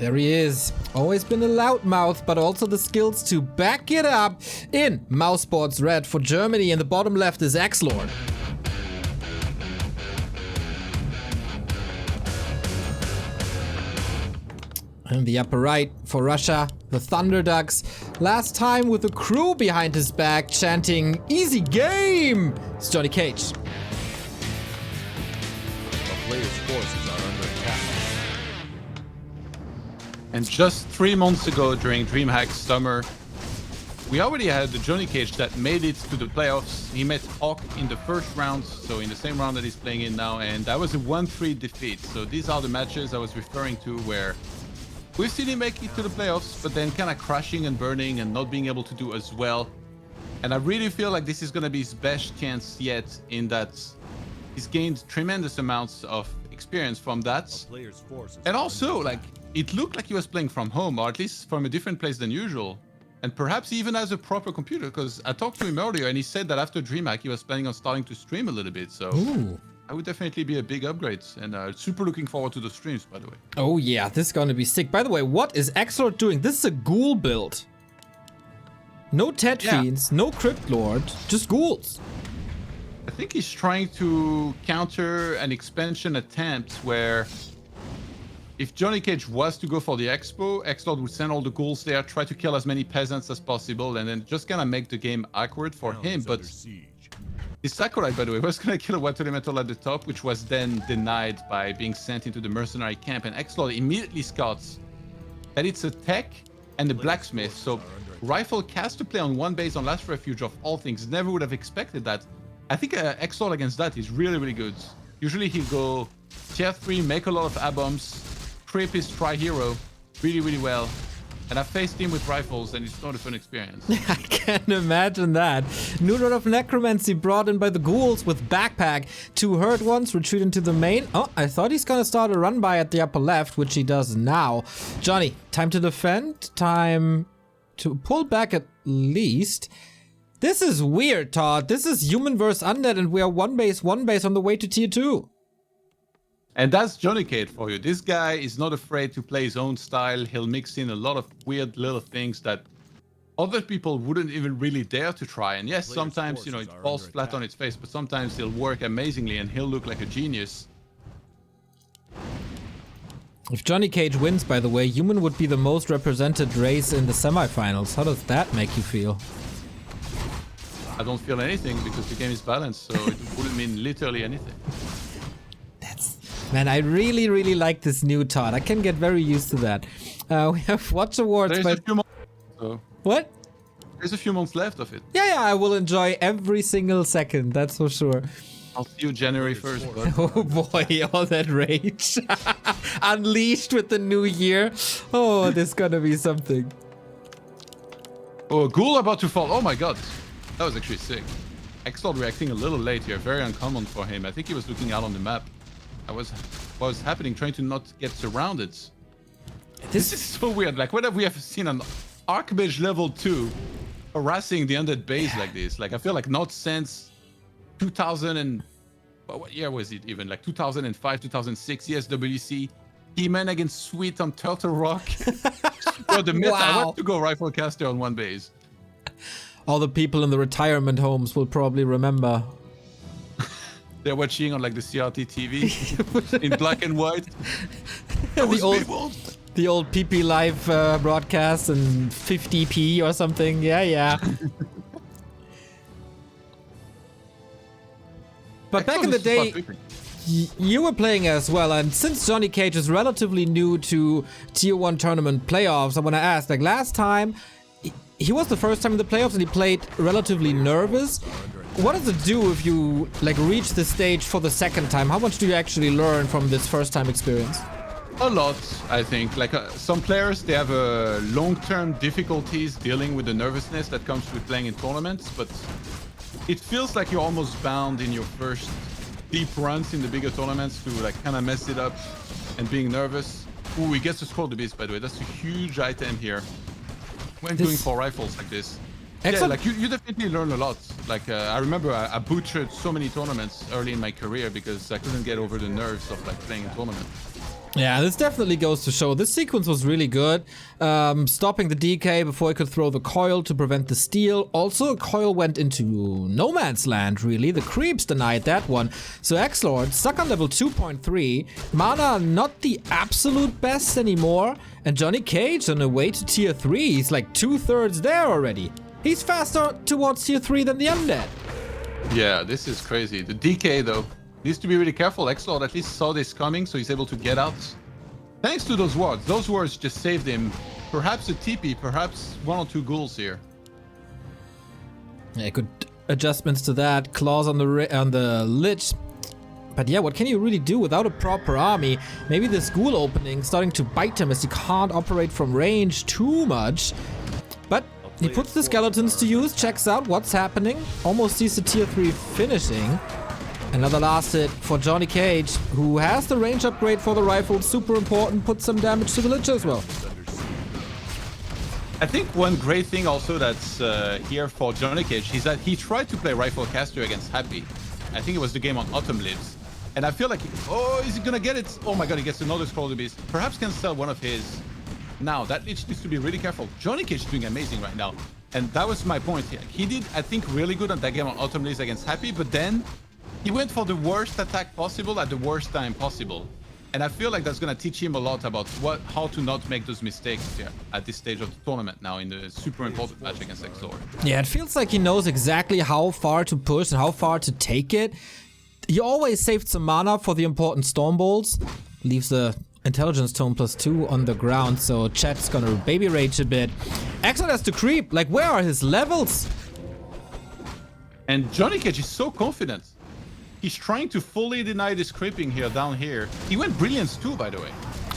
There he is. Always been a loudmouth, but also the skills to back it up. In Mousesports Red for Germany, in the bottom left is XlorD. In the upper right for Russia, the Thunderducks. Last time with a crew behind his back chanting, "Easy game!" It's JohnnyCage. The player's forces are under attack. And just 3 months ago during DreamHack Summer, we already had the JohnnyCage that made it to the playoffs. He met Hawk in the first round, so in the same round that he's playing in now, and that was a 1-3 defeat. So these are the matches I was referring to where we've seen him make it to the playoffs, but then kind of crashing and burning and not being able to do as well. And I really feel like this is going to be his best chance yet, in that he's gained tremendous amounts of experience from that. And also, like, it looked like he was playing from home, or at least from a different place than usual. And perhaps even has a proper computer, because I talked to him earlier and he said that after DreamHack he was planning on starting to stream a little bit. So I would definitely be a big upgrade, and super looking forward to the streams, by the way. Oh yeah, this is gonna be sick. By the way, what is XlorD doing? This is a ghoul build. No Tet Fiends, no Crypt Lord, just ghouls. I think he's trying to counter an expansion attempt where if JohnnyCage was to go for the Expo, XlorD would send all the ghouls there, try to kill as many peasants as possible, and then just kind of make the game awkward for him. But his Sakurai, by the way, was going to kill a Water Elemental at the top, which was then denied by being sent into the mercenary camp. And XlorD immediately scouts that it's a tech and a blacksmith. So Rifle cast to play on one base on Last Refuge of all things. Never would have expected that. I think XlorD against that is really, really good. Usually he'll go tier 3, make a lot of A-bombs, trip his tri-hero really, really well. And I faced him with rifles, and it's not a fun experience. I can imagine that. New Lord of Necromancy brought in by the ghouls with backpack. 2 hurt ones retreat into the main. Oh, I thought he's gonna start a run by at the upper left, which he does now. Johnny, time to defend, time to pull back at least. This is weird, Todd. This is human versus undead, and we are one base on the way to tier 2. And that's JohnnyCage for you. This guy is not afraid to play his own style. He'll mix in a lot of weird little things that other people wouldn't even really dare to try. And yes, sometimes, you know, it falls flat on its face, but sometimes it'll work amazingly and he'll look like a genius. If JohnnyCage wins, by the way, human would be the most represented race in the semifinals. How does that make you feel? I don't feel anything because the game is balanced, so it wouldn't mean literally anything. Man, I really, really like this new Todd. I can get very used to that. We have Watch Awards. There's a few months, so. What? There's a few months left of it. Yeah, I will enjoy every single second, that's for sure. I'll see you January 1st, bud. Oh boy, all that rage. Unleashed with the new year. Oh, this is gonna be something. Oh, a ghoul about to fall. Oh my god. That was actually sick. XlorD reacting a little late here. Very uncommon for him. I think he was looking out on the map. What was happening, trying to not get surrounded. This is so weird. Like, when have we ever seen an Archmage level 2 harassing the undead base like this? Like, I feel like not since 2000 and... what year was it even? Like 2005, 2006, yes, WC. He-Man against Sweet on Turtle Rock. Bro, the myth, I want to go Rifle Caster on one base. All the people in the retirement homes will probably remember. They're watching on like the CRT TV in black and white. The old PP Live broadcast and 50p or something. Yeah. But back in the day, you were playing as well, and since JohnnyCage is relatively new to Tier 1 tournament playoffs, I want to ask, like last time, he was the first time in the playoffs and he played relatively nervous. What does it do if you like reach the stage for the second time? How much do you actually learn from this first time experience? A lot, I think. Like some players, they have long-term difficulties dealing with the nervousness that comes with playing in tournaments, but it feels like you're almost bound in your first deep runs in the bigger tournaments to like kind of mess it up and being nervous. Ooh, he gets to score the beast, by the way. That's a huge item here when going for rifles like this. Excellent. Yeah, like you definitely learn a lot. Like I remember I butchered so many tournaments early in my career because I couldn't get over the nerves of like playing a tournament. Yeah, this definitely goes to show this sequence was really good. Stopping the DK before he could throw the coil to prevent the steal. Also, a coil went into no man's land, really. The creeps denied that one. So XlorD stuck on level 2.3. Mana not the absolute best anymore. And JohnnyCage on the way to tier 3. He's like 2/3 there already. He's faster towards tier 3 than the Undead. Yeah, this is crazy. The DK, though, needs to be really careful. XlorD at least saw this coming, so he's able to get out. Thanks to those wards. Those wards just saved him. Perhaps a TP, perhaps 1 or 2 ghouls here. Yeah, good adjustments to that. Claws on the Lich. But yeah, what can you really do without a proper army? Maybe this ghoul opening starting to bite him as he can't operate from range too much. But he puts the skeletons to use, checks out what's happening. Almost sees the tier 3 finishing. Another last hit for JohnnyCage, who has the range upgrade for the rifle. Super important, put some damage to the Lich as well. I think one great thing also that's here for JohnnyCage is that he tried to play Rifle Caster against Happy. I think it was the game on Autumn Lives. And I feel like, oh, is he gonna get it? Oh my god, he gets another XlorD Beast. Perhaps can sell one of his. Now, that Lich needs to be really careful. JohnnyCage is doing amazing right now. And that was my point here. He did, I think, really good on that game on Autumn Lives against Happy, but then he went for the worst attack possible at the worst time possible. And I feel like that's going to teach him a lot about how to not make those mistakes here at this stage of the tournament now in the super important match against XlorD. Yeah, it feels like he knows exactly how far to push and how far to take it. He always saved some mana for the important Storm Bolts. Leaves the Intelligence Tome +2 on the ground, so chat's gonna baby rage a bit. XlorD has to creep. Like, where are his levels? And JohnnyCage is so confident. He's trying to fully deny this creeping here, down here. He went Brilliance too, by the way.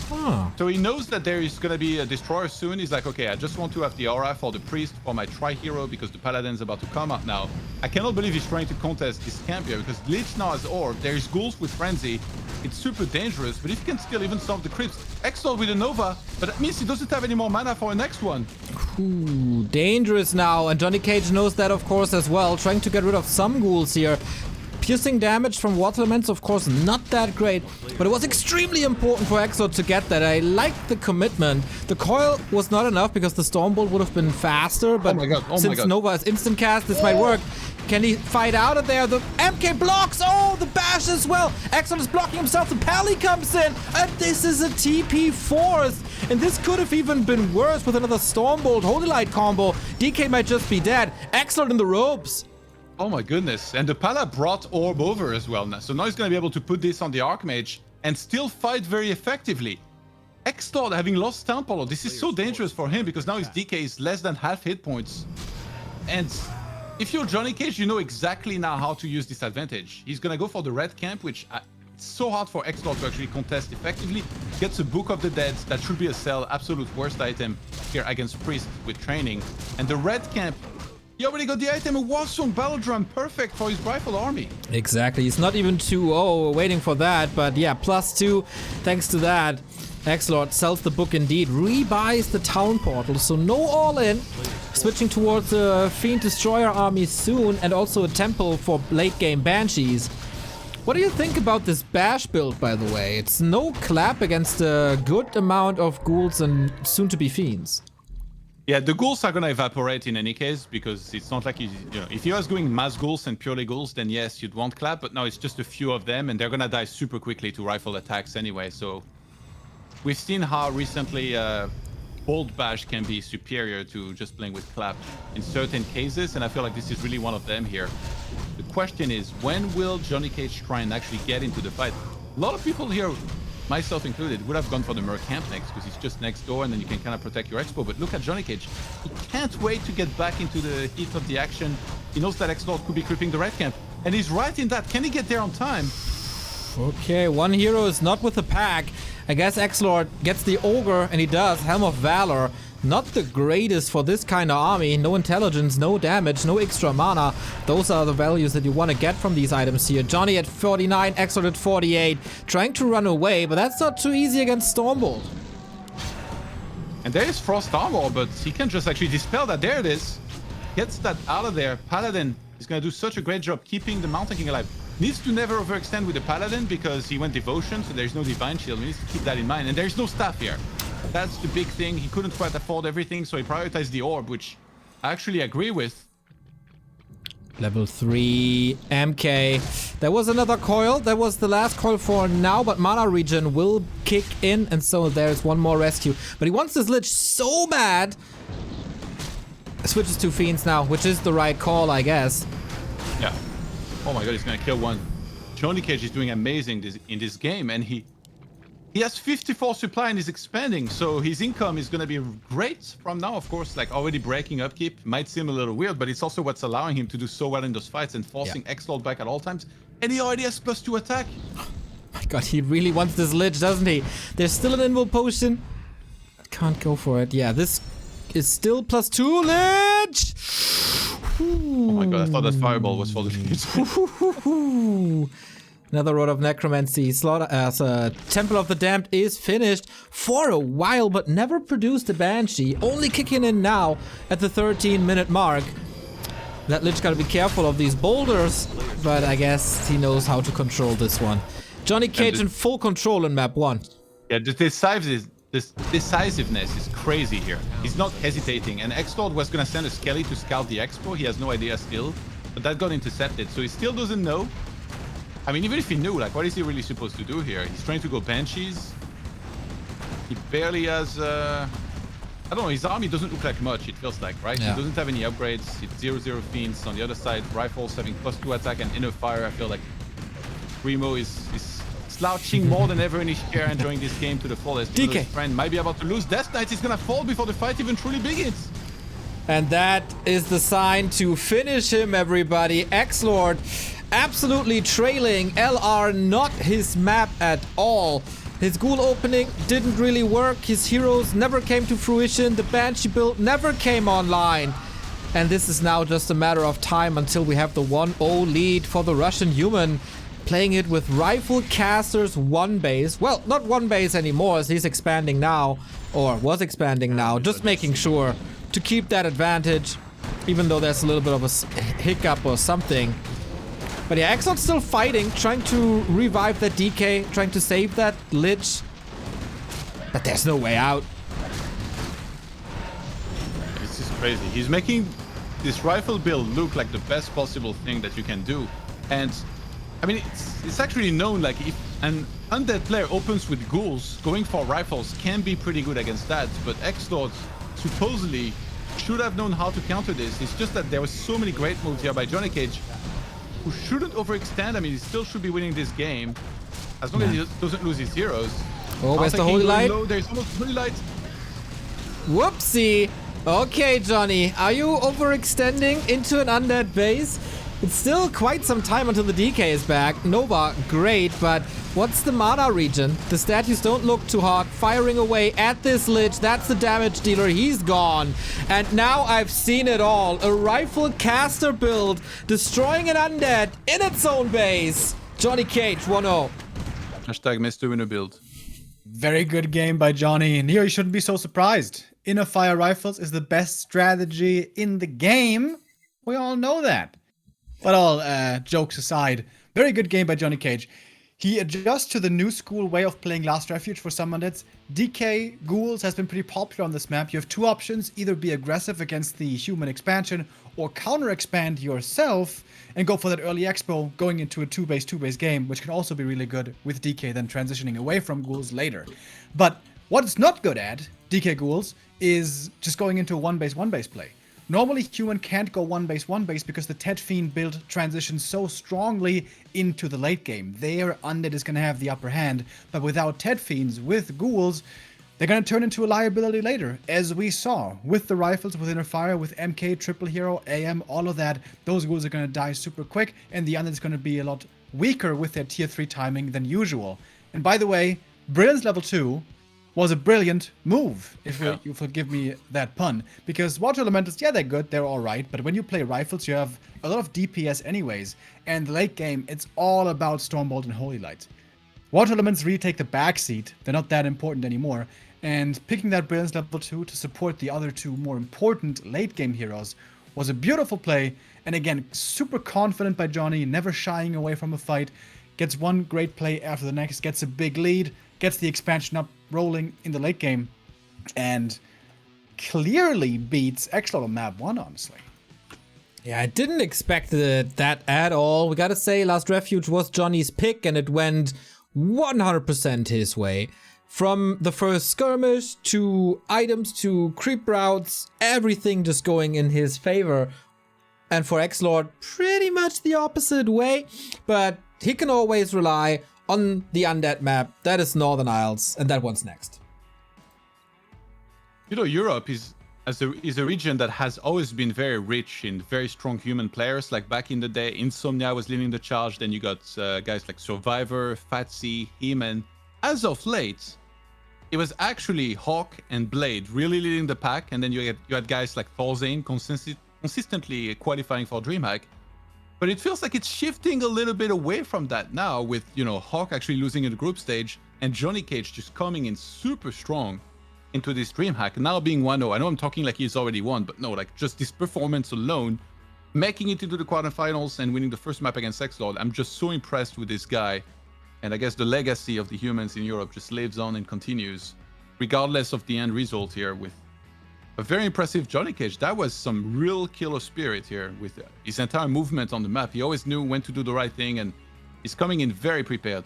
Huh. So he knows that there is going to be a Destroyer soon. He's like, okay, I just want to have the aura for the Priest, for my Tri-Hero, because the Paladin's about to come up now. I cannot believe he's trying to contest this camp here, because Lich now has Orb. There is Ghouls with Frenzy. It's super dangerous, but if he can still even solve the creeps. XlorD with a Nova, but that means he doesn't have any more mana for a next one. Ooh, dangerous now, and JohnnyCage knows that, of course, as well. Trying to get rid of some ghouls here. Piercing damage from water elements, of course, not that great, but it was extremely important for XlorD to get that. I liked the commitment. The coil was not enough because the Stormbolt would have been faster, but since Nova is instant cast, this might work. Can he fight out of there? The MK blocks! Oh, the bash as well! XlorD is blocking himself, the Pally comes in, and this is a TP force! And this could have even been worse with another Stormbolt Holy Light combo. DK might just be dead. XlorD in the ropes. Oh my goodness, and the Pala brought Orb over as well now. So now he's going to be able to put this on the Archmage and still fight very effectively. XlorD having lost Temple, this is so dangerous for him because now his DK is less than half hit points. And if you're JohnnyCage, you know exactly now how to use this advantage. He's going to go for the red camp, which it's so hard for XlorD to actually contest effectively. Gets a Book of the Dead, that should be a sell, absolute worst item here against Priest with training. And the red camp, he already got the item, a Warsong Battle Drum, perfect for his rifle army. Exactly, he's not even 2-0 waiting for that, but yeah, +2 thanks to that. XlorD sells the book indeed, rebuys the town portal, so no all-in. Switching towards the Fiend Destroyer army soon, and also a temple for late-game Banshees. What do you think about this Bash build, by the way? It's no clap against a good amount of ghouls and soon-to-be fiends. Yeah, the ghouls are gonna evaporate in any case because it's not like if you was going mass ghouls and purely ghouls, then yes, you'd want clap, but now it's just a few of them and they're gonna die super quickly to rifle attacks anyway. So we've seen how recently bold bash can be superior to just playing with clap in certain cases, and I feel like this is really one of them here. The question is, when will JohnnyCage try and actually get into the fight? A lot of people here, myself included, would have gone for the Merc camp next because it's just next door and then you can kind of protect your expo. But look at JohnnyCage. He can't wait to get back into the heat of the action. He knows that XlorD could be creeping the red camp. And he's right in that. Can he get there on time? Okay, one hero is not with the pack. I guess XlorD gets the Ogre, and he does. Helm of Valor. Not the greatest for this kind of army. No intelligence, no damage, no extra mana. Those are the values that you want to get from these items here. Johnny at 49, XlorD at 48. Trying to run away, but that's not too easy against Stormbolt. And there is Frost Armor, but he can just actually dispel that. There it is. Gets that out of there. Paladin is going to do such a great job keeping the Mountain King alive. Needs to never overextend with the Paladin because he went Devotion, so there's no Divine Shield. He needs to keep that in mind. And there's no staff here. That's the big thing. He couldn't quite afford everything, so he prioritized the Orb, which I actually agree with. Level 3 MK. There was another coil. That was the last coil for now, but Mana Regen will kick in, and so there's one more rescue. But he wants this Lich so bad. Switches to Fiends now, which is the right call, I guess. Yeah. Oh my god, he's gonna kill one. JohnnyCage is doing amazing in this game, and he has 54 supply and is expanding, so his income is gonna be great from now. Of course, like already breaking upkeep might seem a little weird, but it's also what's allowing him to do so well in those fights and forcing XlorD back at all times. And he already has +2 attack. My god, he really wants this Lich, doesn't he? There's still an Invul Potion. Can't go for it. Yeah, this is still +2 Lich! Oh my god, I thought that Fireball was for the Lich. Another Rod of Necromancy. Temple of the Damned is finished for a while, but never produced a Banshee. Only kicking in now at the 13-minute mark. That Lich gotta be careful of these boulders, but I guess he knows how to control this one. JohnnyCage in full control in map 1. Yeah, this decisiveness is crazy here. He's not hesitating, and XlorD was gonna send a Skelly to scout the expo. He has no idea still, but that got intercepted, so he still doesn't know. I mean, even if he knew, like, what is he really supposed to do here? He's trying to go Banshees. He barely has, I don't know, his army doesn't look like much, it feels like, right? Yeah. He doesn't have any upgrades. It's 0/0 Fiends. On the other side, Rifles having +2 attack and Inner Fire. I feel like Primo is slouching more than ever in his chair, enjoying this game to the fullest. DK. His friend might be about to lose. Death Knight is gonna fall before the fight even truly begins. And that is the sign to finish him, everybody. XlorD absolutely trailing. LR not his map at all. His ghoul opening didn't really work. His heroes never came to fruition. The Banshee build never came online. And this is now just a matter of time until we have the 1-0 lead for the Russian human. Playing it with Rifle Caster's 1 base. Well, not 1 base anymore, as he's expanding now. Or was expanding now. Just making sure to keep that advantage. Even though there's a little bit of a hiccup or something. But yeah, XlorD's still fighting, trying to revive that DK, trying to save that Lich. But there's no way out. It's just crazy. He's making this rifle build look like the best possible thing that you can do. And I mean, it's actually known, like, if an undead player opens with ghouls, going for rifles can be pretty good against that. But XlorD supposedly should have known how to counter this. It's just that there were so many great moves here by JohnnyCage, who shouldn't overextend. I mean, he still should be winning this game, as long as he doesn't lose his heroes. Oh, where's the Holy Light? Low. There's almost Holy Light. Whoopsie. Okay, Johnny, are you overextending into an undead base? It's still quite some time until the DK is back. Nova, great, but what's the mana regen? The statues don't look too hot. Firing away at this Lich, that's the damage dealer, he's gone. And now I've seen it all. A Rifle Caster build, destroying an undead in its own base. JohnnyCage, 1-0. Hashtag Mr. Winner build. Very good game by Johnny, and here you shouldn't be so surprised. Inner Fire Rifles is the best strategy in the game. We all know that. But all jokes aside, very good game by JohnnyCage. He adjusts to the new school way of playing Last Refuge for some undeads. DK Ghouls has been pretty popular on this map. You have 2 options, either be aggressive against the human expansion or counter expand yourself and go for that early expo, going into a 2-base game, which can also be really good with DK then transitioning away from Ghouls later. But what it's not good at, DK Ghouls, is just going into a 1-base play. Normally, human can't go 1-base because the Ted Fiend build transitions so strongly into the late game. There, Undead is going to have the upper hand, but without Ted Fiends, with Ghouls, they're going to turn into a liability later, as we saw with the rifles, with Inner Fire, with MK, Triple Hero, AM, all of that. Those Ghouls are going to die super quick, and the Undead is going to be a lot weaker with their tier 3 timing than usual. And by the way, Brilliance level 2 was a brilliant move, if you forgive me that pun. Because Water Elementals, yeah, they're good, they're alright, but when you play Rifles, you have a lot of DPS anyways, and the late game, it's all about Stormbolt and Holy Light. Water Elements really take the backseat, they're not that important anymore, and picking that Brilliance level 2 to support the other 2 more important late game heroes was a beautiful play, And again, super confident by Johnny, never shying away from a fight. Gets one great play after the next, gets a big lead, gets the expansion up rolling in the late game, and clearly beats XlorD on map 1, honestly. Yeah, I didn't expect that at all. We gotta say, Last Refuge was Johnny's pick, and it went 100% his way. From the first skirmish, to items, to creep routes, everything just going in his favor. And for XlorD, pretty much the opposite way, but he can always rely on the undead map. That is Northern Isles, and that one's next. You know, Europe is a region that has always been very rich in very strong human players. Like back in the day, Insomnia was leading the charge. Then you got guys like Survivor, Fatsy, He-Man. As of late, it was actually Hawk and Blade really leading the pack. And then you had guys like Thorzane consistently qualifying for DreamHack. But it feels like it's shifting a little bit away from that now, with, you know, Hawk actually losing in the group stage and JohnnyCage just coming in super strong into this DreamHack, now being 1-0. I know I'm talking like he's already won, but no, like just this performance alone, making it into the quarterfinals and winning the first map against XlorD. I'm just so impressed with this guy. And I guess the legacy of the humans in Europe just lives on and continues, regardless of the end result here, with a very impressive JohnnyCage. That was some real killer spirit here with his entire movement on the map. He always knew when to do the right thing, and he's coming in very prepared.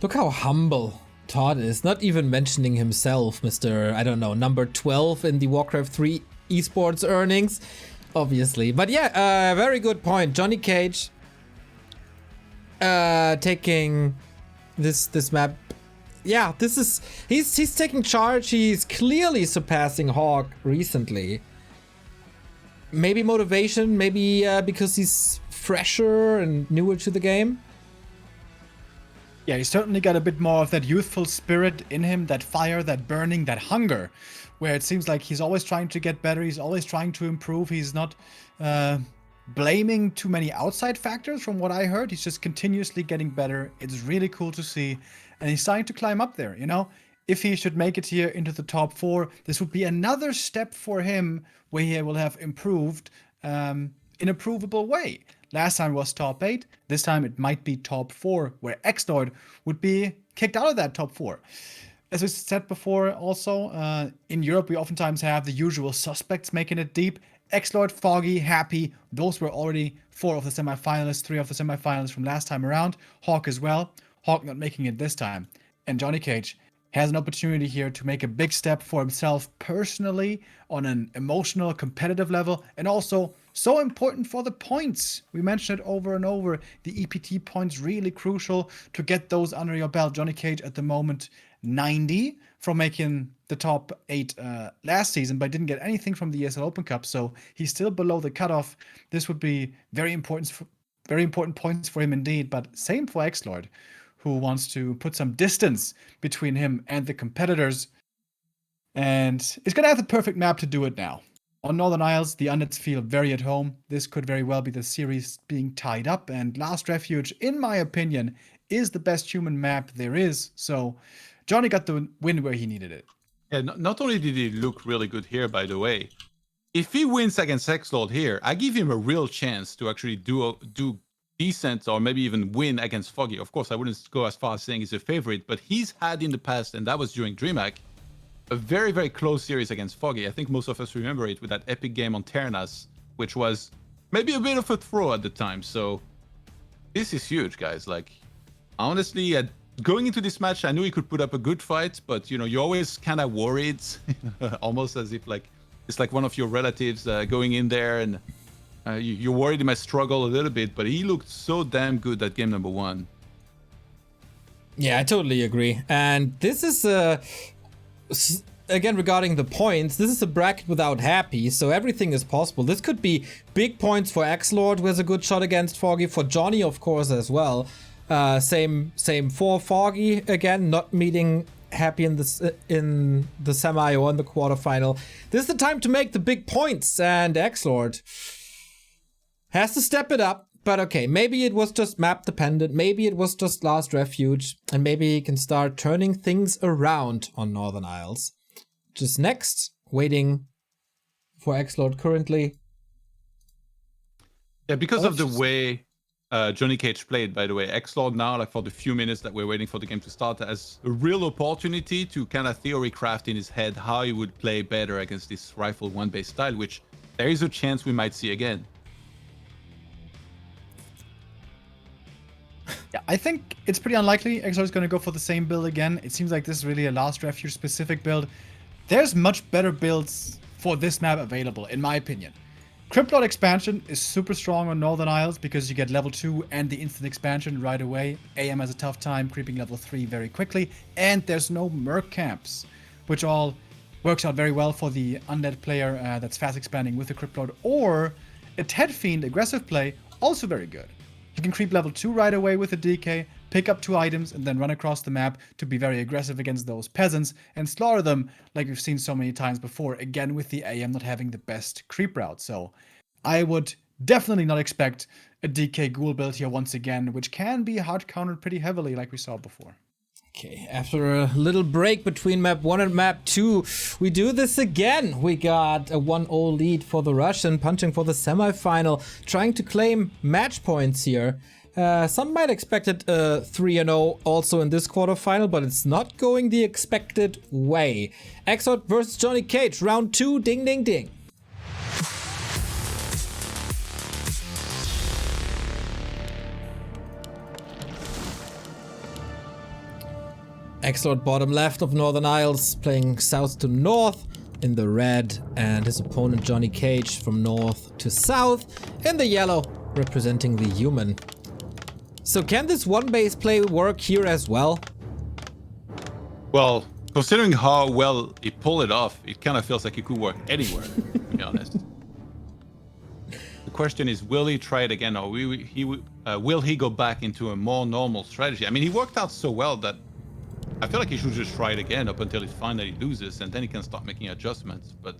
Look how humble Todd is, not even mentioning himself, Mr. I don't know, number 12 in the WarCraft 3 esports earnings, obviously. But yeah, very good point. JohnnyCage taking this map. Yeah, this is he's taking charge. He's clearly surpassing Hawk recently. Maybe motivation, maybe because he's fresher and newer to the game. Yeah, he's certainly got a bit more of that youthful spirit in him, that fire, that burning, that hunger, where it seems like he's always trying to get better, he's always trying to improve, he's not blaming too many outside factors from what I heard, he's just continuously getting better. It's really cool to see, and he's starting to climb up there, you know? If he should make it here into the top 4, this would be another step for him where he will have improved in a provable way. Last time was top 8. This time it might be top 4, where XlorD would be kicked out of that top 4. As we said before, also, in Europe, we oftentimes have the usual suspects making it deep. XlorD, Foggy, Happy, those were already 4 of the semifinalists, 3 of the semifinalists from last time around. Hawk as well. Hawk not making it this time. And JohnnyCage has an opportunity here to make a big step for himself personally on an emotional, competitive level, and also so important for the points. We mentioned it over and over. The EPT points really crucial to get those under your belt. JohnnyCage at the moment 90 from making the top 8 last season, but didn't get anything from the ESL Open Cup, so he's still below the cutoff. This would be very important points for him indeed, but same for XlorD, who wants to put some distance between him and the competitors, and is going to have the perfect map to do it now. On Northern Isles, the Undeads feel very at home. This could very well be the series being tied up, and Last Refuge, in my opinion, is the best human map there is. So Johnny got the win where he needed it. Yeah, not only did he look really good here, by the way, if he wins against XlorD here, I give him a real chance to actually do decent or maybe even win against Foggy. Of course, I wouldn't go as far as saying he's a favorite, but he's had in the past, and that was during DreamHack, a very, very close series against Foggy. I think most of us remember it with that epic game on Ternas, which was maybe a bit of a throw at the time. So this is huge, guys. Like, honestly, going into this match, I knew he could put up a good fight, but, you know, you're always kind of worried, almost as if like it's like one of your relatives going in there, and you're worried he might struggle a little bit, but he looked so damn good at game number 1. Yeah, I totally agree. And this is again, regarding the points, this is a bracket without Happy, so everything is possible. This could be big points for XlorD, who has a good shot against Foggy, for Johnny, of course, as well. Same for Foggy, again, not meeting Happy in the semi or in the quarterfinal. This is the time to make the big points, and XlorD has to step it up. But okay, maybe it was just map dependent, maybe it was just Last Refuge, and maybe he can start turning things around on Northern Isles. Just next, waiting for XlorD currently. Yeah, because Oh, of the it's just- way JohnnyCage played, by the way, XlorD now, like for the few minutes that we're waiting for the game to start, has a real opportunity to kind of theory craft in his head how he would play better against this rifle one-base style, which there is a chance we might see again. Yeah, I think it's pretty unlikely XlorD is going to go for the same build again. It seems like this is really a Last Refuge specific build. There's much better builds for this map available, in my opinion. CryptLord expansion is super strong on Northern Isles because you get level 2 and the instant expansion right away. AM has a tough time creeping level 3 very quickly, and there's no merc camps, which all works out very well for the undead player that's fast expanding with the CryptLord, or a Ted Fiend aggressive play, also very good. You can creep level 2 right away with a DK, pick up 2 items, and then run across the map to be very aggressive against those peasants and slaughter them like we've seen so many times before, again with the AM not having the best creep route. So I would definitely not expect a DK ghoul build here once again, which can be hard countered pretty heavily like we saw before. Okay, after a little break between map 1 and map 2, we do this again. We got a 1-0 lead for the Russian, punching for the semifinal, trying to claim match points here. Some might expect it 3-0 also in this quarterfinal, but it's not going the expected way. XlorD versus JohnnyCage, round 2, ding ding ding. XlorD bottom left of Northern Isles, playing south to north in the red, and his opponent JohnnyCage from north to south in the yellow, representing the human. So can this one base play work here as well? Well, considering how well he pulled it off, it kind of feels like it could work anywhere, to be honest. The question is, will he try it again, or will he go back into a more normal strategy? I mean, he worked out so well that I feel like he should just try it again up until he finally loses, and then he can start making adjustments. But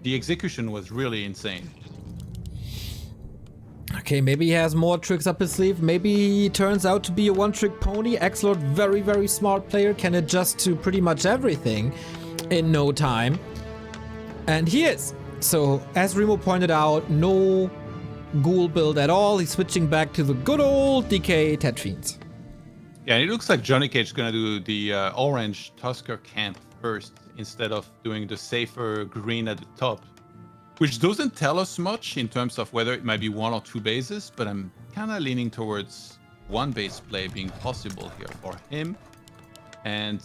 the execution was really insane. Okay, maybe he has more tricks up his sleeve. Maybe he turns out to be a one-trick pony. XlorD, very, very smart player, can adjust to pretty much everything in no time. And he is. So, as Remo pointed out, no ghoul build at all. He's switching back to the good old DK Ted Fiends. Yeah, and it looks like JohnnyCage is going to do the orange Tusker camp first instead of doing the safer green at the top, which doesn't tell us much in terms of whether it might be 1 or 2 bases, but I'm kind of leaning towards 1 base play being possible here for him. And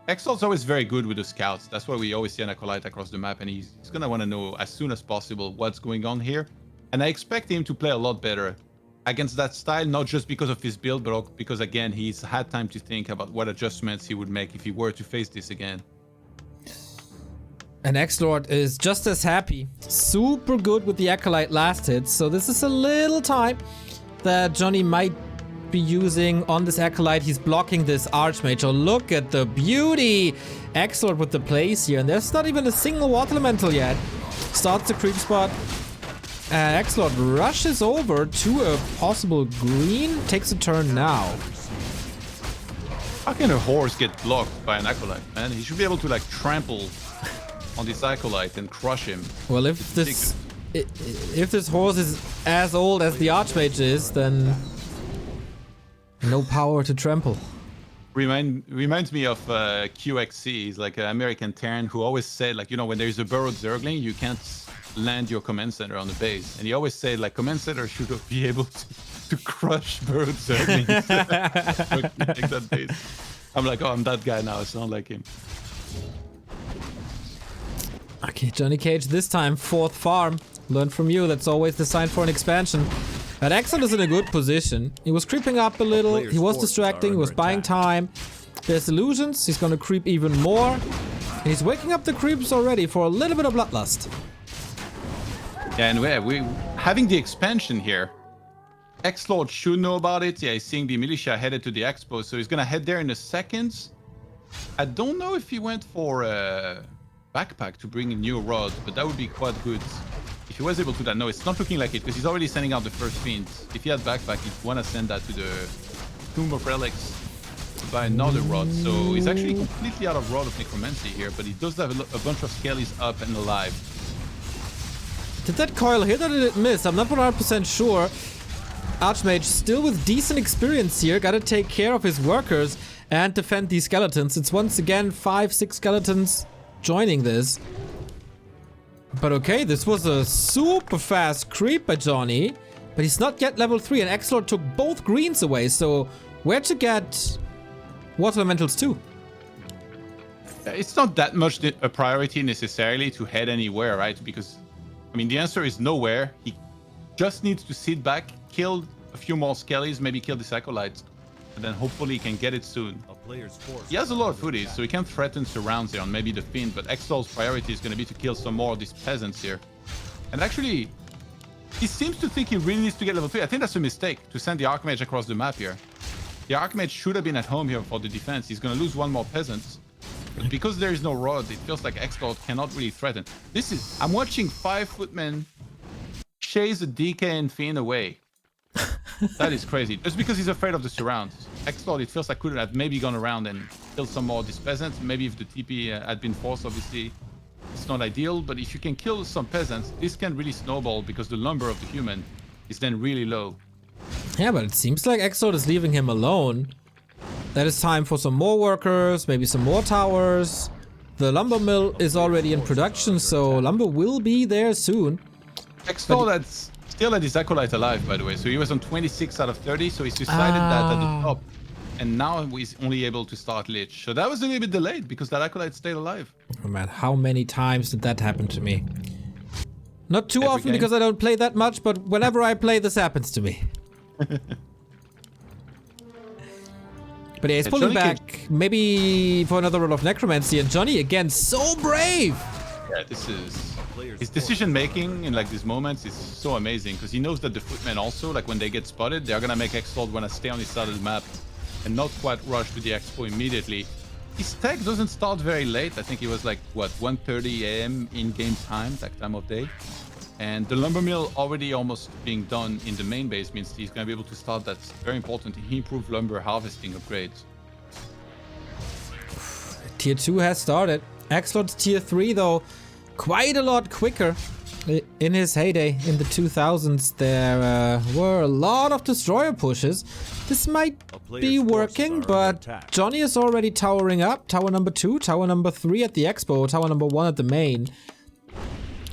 XlorD's always very good with the scouts. That's why we always see an Acolyte across the map, and he's going to want to know as soon as possible what's going on here. And I expect him to play a lot better against that style, not just because of his build, but because, again, he's had time to think about what adjustments he would make if he were to face this again. And XlorD is just as happy. Super good with the Acolyte last hit, so this is a little time that Johnny might be using on this Acolyte. He's blocking this Archmage. Oh, look at the beauty! XlorD with the plays here, and there's not even a single Water Elemental yet. Starts the creep spot. XlorD rushes over to a possible green, takes a turn now. How can a horse get blocked by an Acolyte, man? He should be able to, like, trample on this Acolyte and crush him. Well, if this horse is as old as the Archmage is, then no power to trample. Reminds me of QXC. He's like an American Terran who always said, like, you know, when there's a burrowed Zergling, you can't land your command center on the base. And he always said, like, command center should be able to crush burrowed Zerglings. Take that base. I'm like, oh, I'm that guy now. It's not like him. Okay, JohnnyCage this time, 4th farm. Learn from you, that's always the sign for an expansion. But XlorD is in a good position. He was creeping up a little, he was distracting, he was buying time. There's illusions, he's gonna creep even more. And he's waking up the creeps already for a little bit of bloodlust. Yeah, and we having the expansion here. XlorD should know about it. Yeah, he's seeing the militia headed to the expo, so he's gonna head there in a second. I don't know if he went for a backpack to bring in new rods, but that would be quite good if he was able to do that. No, it's not looking like it, because he's already sending out the first fiends. If he had backpack, he'd want to send that to the Tomb of Relics to buy another rod. So he's actually completely out of Rod of Necromancy here, but he does have a bunch of Skellies up and alive. Did that coil hit or did it miss? I'm not 100% sure. Archmage still with decent experience here. Gotta take care of his workers and defend these skeletons. It's once again 5-6 skeletons joining this. But okay, this was a super fast creep by Johnny. But he's not yet level 3 and XlorD took both greens away. So where to get water elementals too? It's not that much a priority necessarily to head anywhere, right? Because, I mean, the answer is nowhere. He just needs to sit back, kill a few more skellies, maybe kill the acolytes, and then hopefully he can get it soon. He has a lot of footies, so he can threaten surrounds here on maybe the Fiend, but XlorD's priority is going to be to kill some more of these peasants here. And actually, he seems to think he really needs to get level 3. I think that's a mistake to send the Archmage across the map here. The Archmage should have been at home here for the defense. He's going to lose one more peasant. But because there is no rod, it feels like XlorD cannot really threaten. I'm watching 5 footmen chase a DK and Fiend away. That is crazy. Just because he's afraid of the surrounds. XlorD, it feels like, could have maybe gone around and killed some more of these peasants. Maybe if the TP had been forced, obviously, it's not ideal. But if you can kill some peasants, this can really snowball because the lumber of the human is then really low. Yeah, but it seems like XlorD is leaving him alone. That is time for some more workers, maybe some more towers. The lumber mill is already in production, so lumber will be there soon. XlorD still had his acolyte alive, by the way. So he was on 26 out of 30, so he's decided that at the top. And now he's only able to start Lich. So that was a little bit delayed because that acolyte stayed alive. Oh man, how many times did that happen to me? Not too Every often game. because I don't play that much, but whenever I play, this happens to me. But yeah, he's pulling back, maybe for another roll of Necromancy, and Johnny again, so brave! Yeah, this is... His decision making in like these moments is so amazing because he knows that the footmen also, like when they get spotted, they're gonna make XlorD wanna stay on his side of the map and not quite rush to the expo immediately. His tech doesn't start very late. I think it was like, what, 1:30 AM in-game time, that time of day. And the lumber mill already almost being done in the main base means he's going to be able to start. That's very important. He improved lumber harvesting upgrades. Tier 2 has started. XlorD's Tier 3 though, quite a lot quicker. In his heyday in the 2000s, there were a lot of destroyer pushes. This might be working, but Johnny is already towering up. Tower number 2, tower number 3 at the expo, tower number 1 at the main.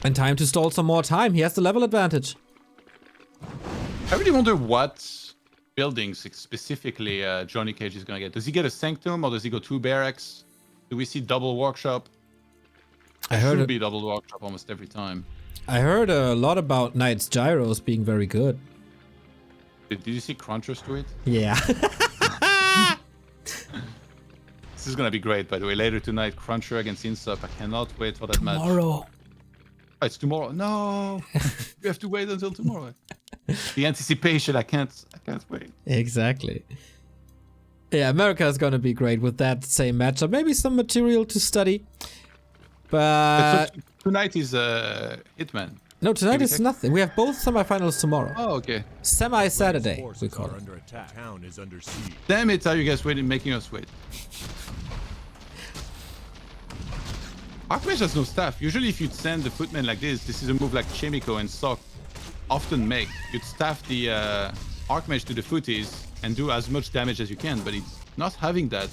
And time to stall some more time. He has the level advantage. I really wonder what buildings specifically JohnnyCage is going to get. Does he get a Sanctum or does he go 2 barracks? Do we see double workshop? I heard it should be double workshop almost every time. I heard a lot about Knight's Gyros being very good. Did you see Crunchers to it? Yeah. This is going to be great, by the way. Later tonight, Cruncher against Insup. I cannot wait for that match. Tomorrow. Oh, it's tomorrow. No, we have to wait until tomorrow. The anticipation, I can't wait. Exactly. Yeah, America is going to be great with that same matchup. Maybe some material to study. But So tonight is Hitman. no, tonight is nothing. We have both semifinals tomorrow. Oh, okay. Semi-Saturday, we call it. Under attack. Town is under siege. Damn it, are you guys waiting, making us wait? Archmage has no staff. Usually if you'd send the footmen like this is a move like Chemico and Sok often make. You'd staff the Archmage to the footies and do as much damage as you can, but it's not having that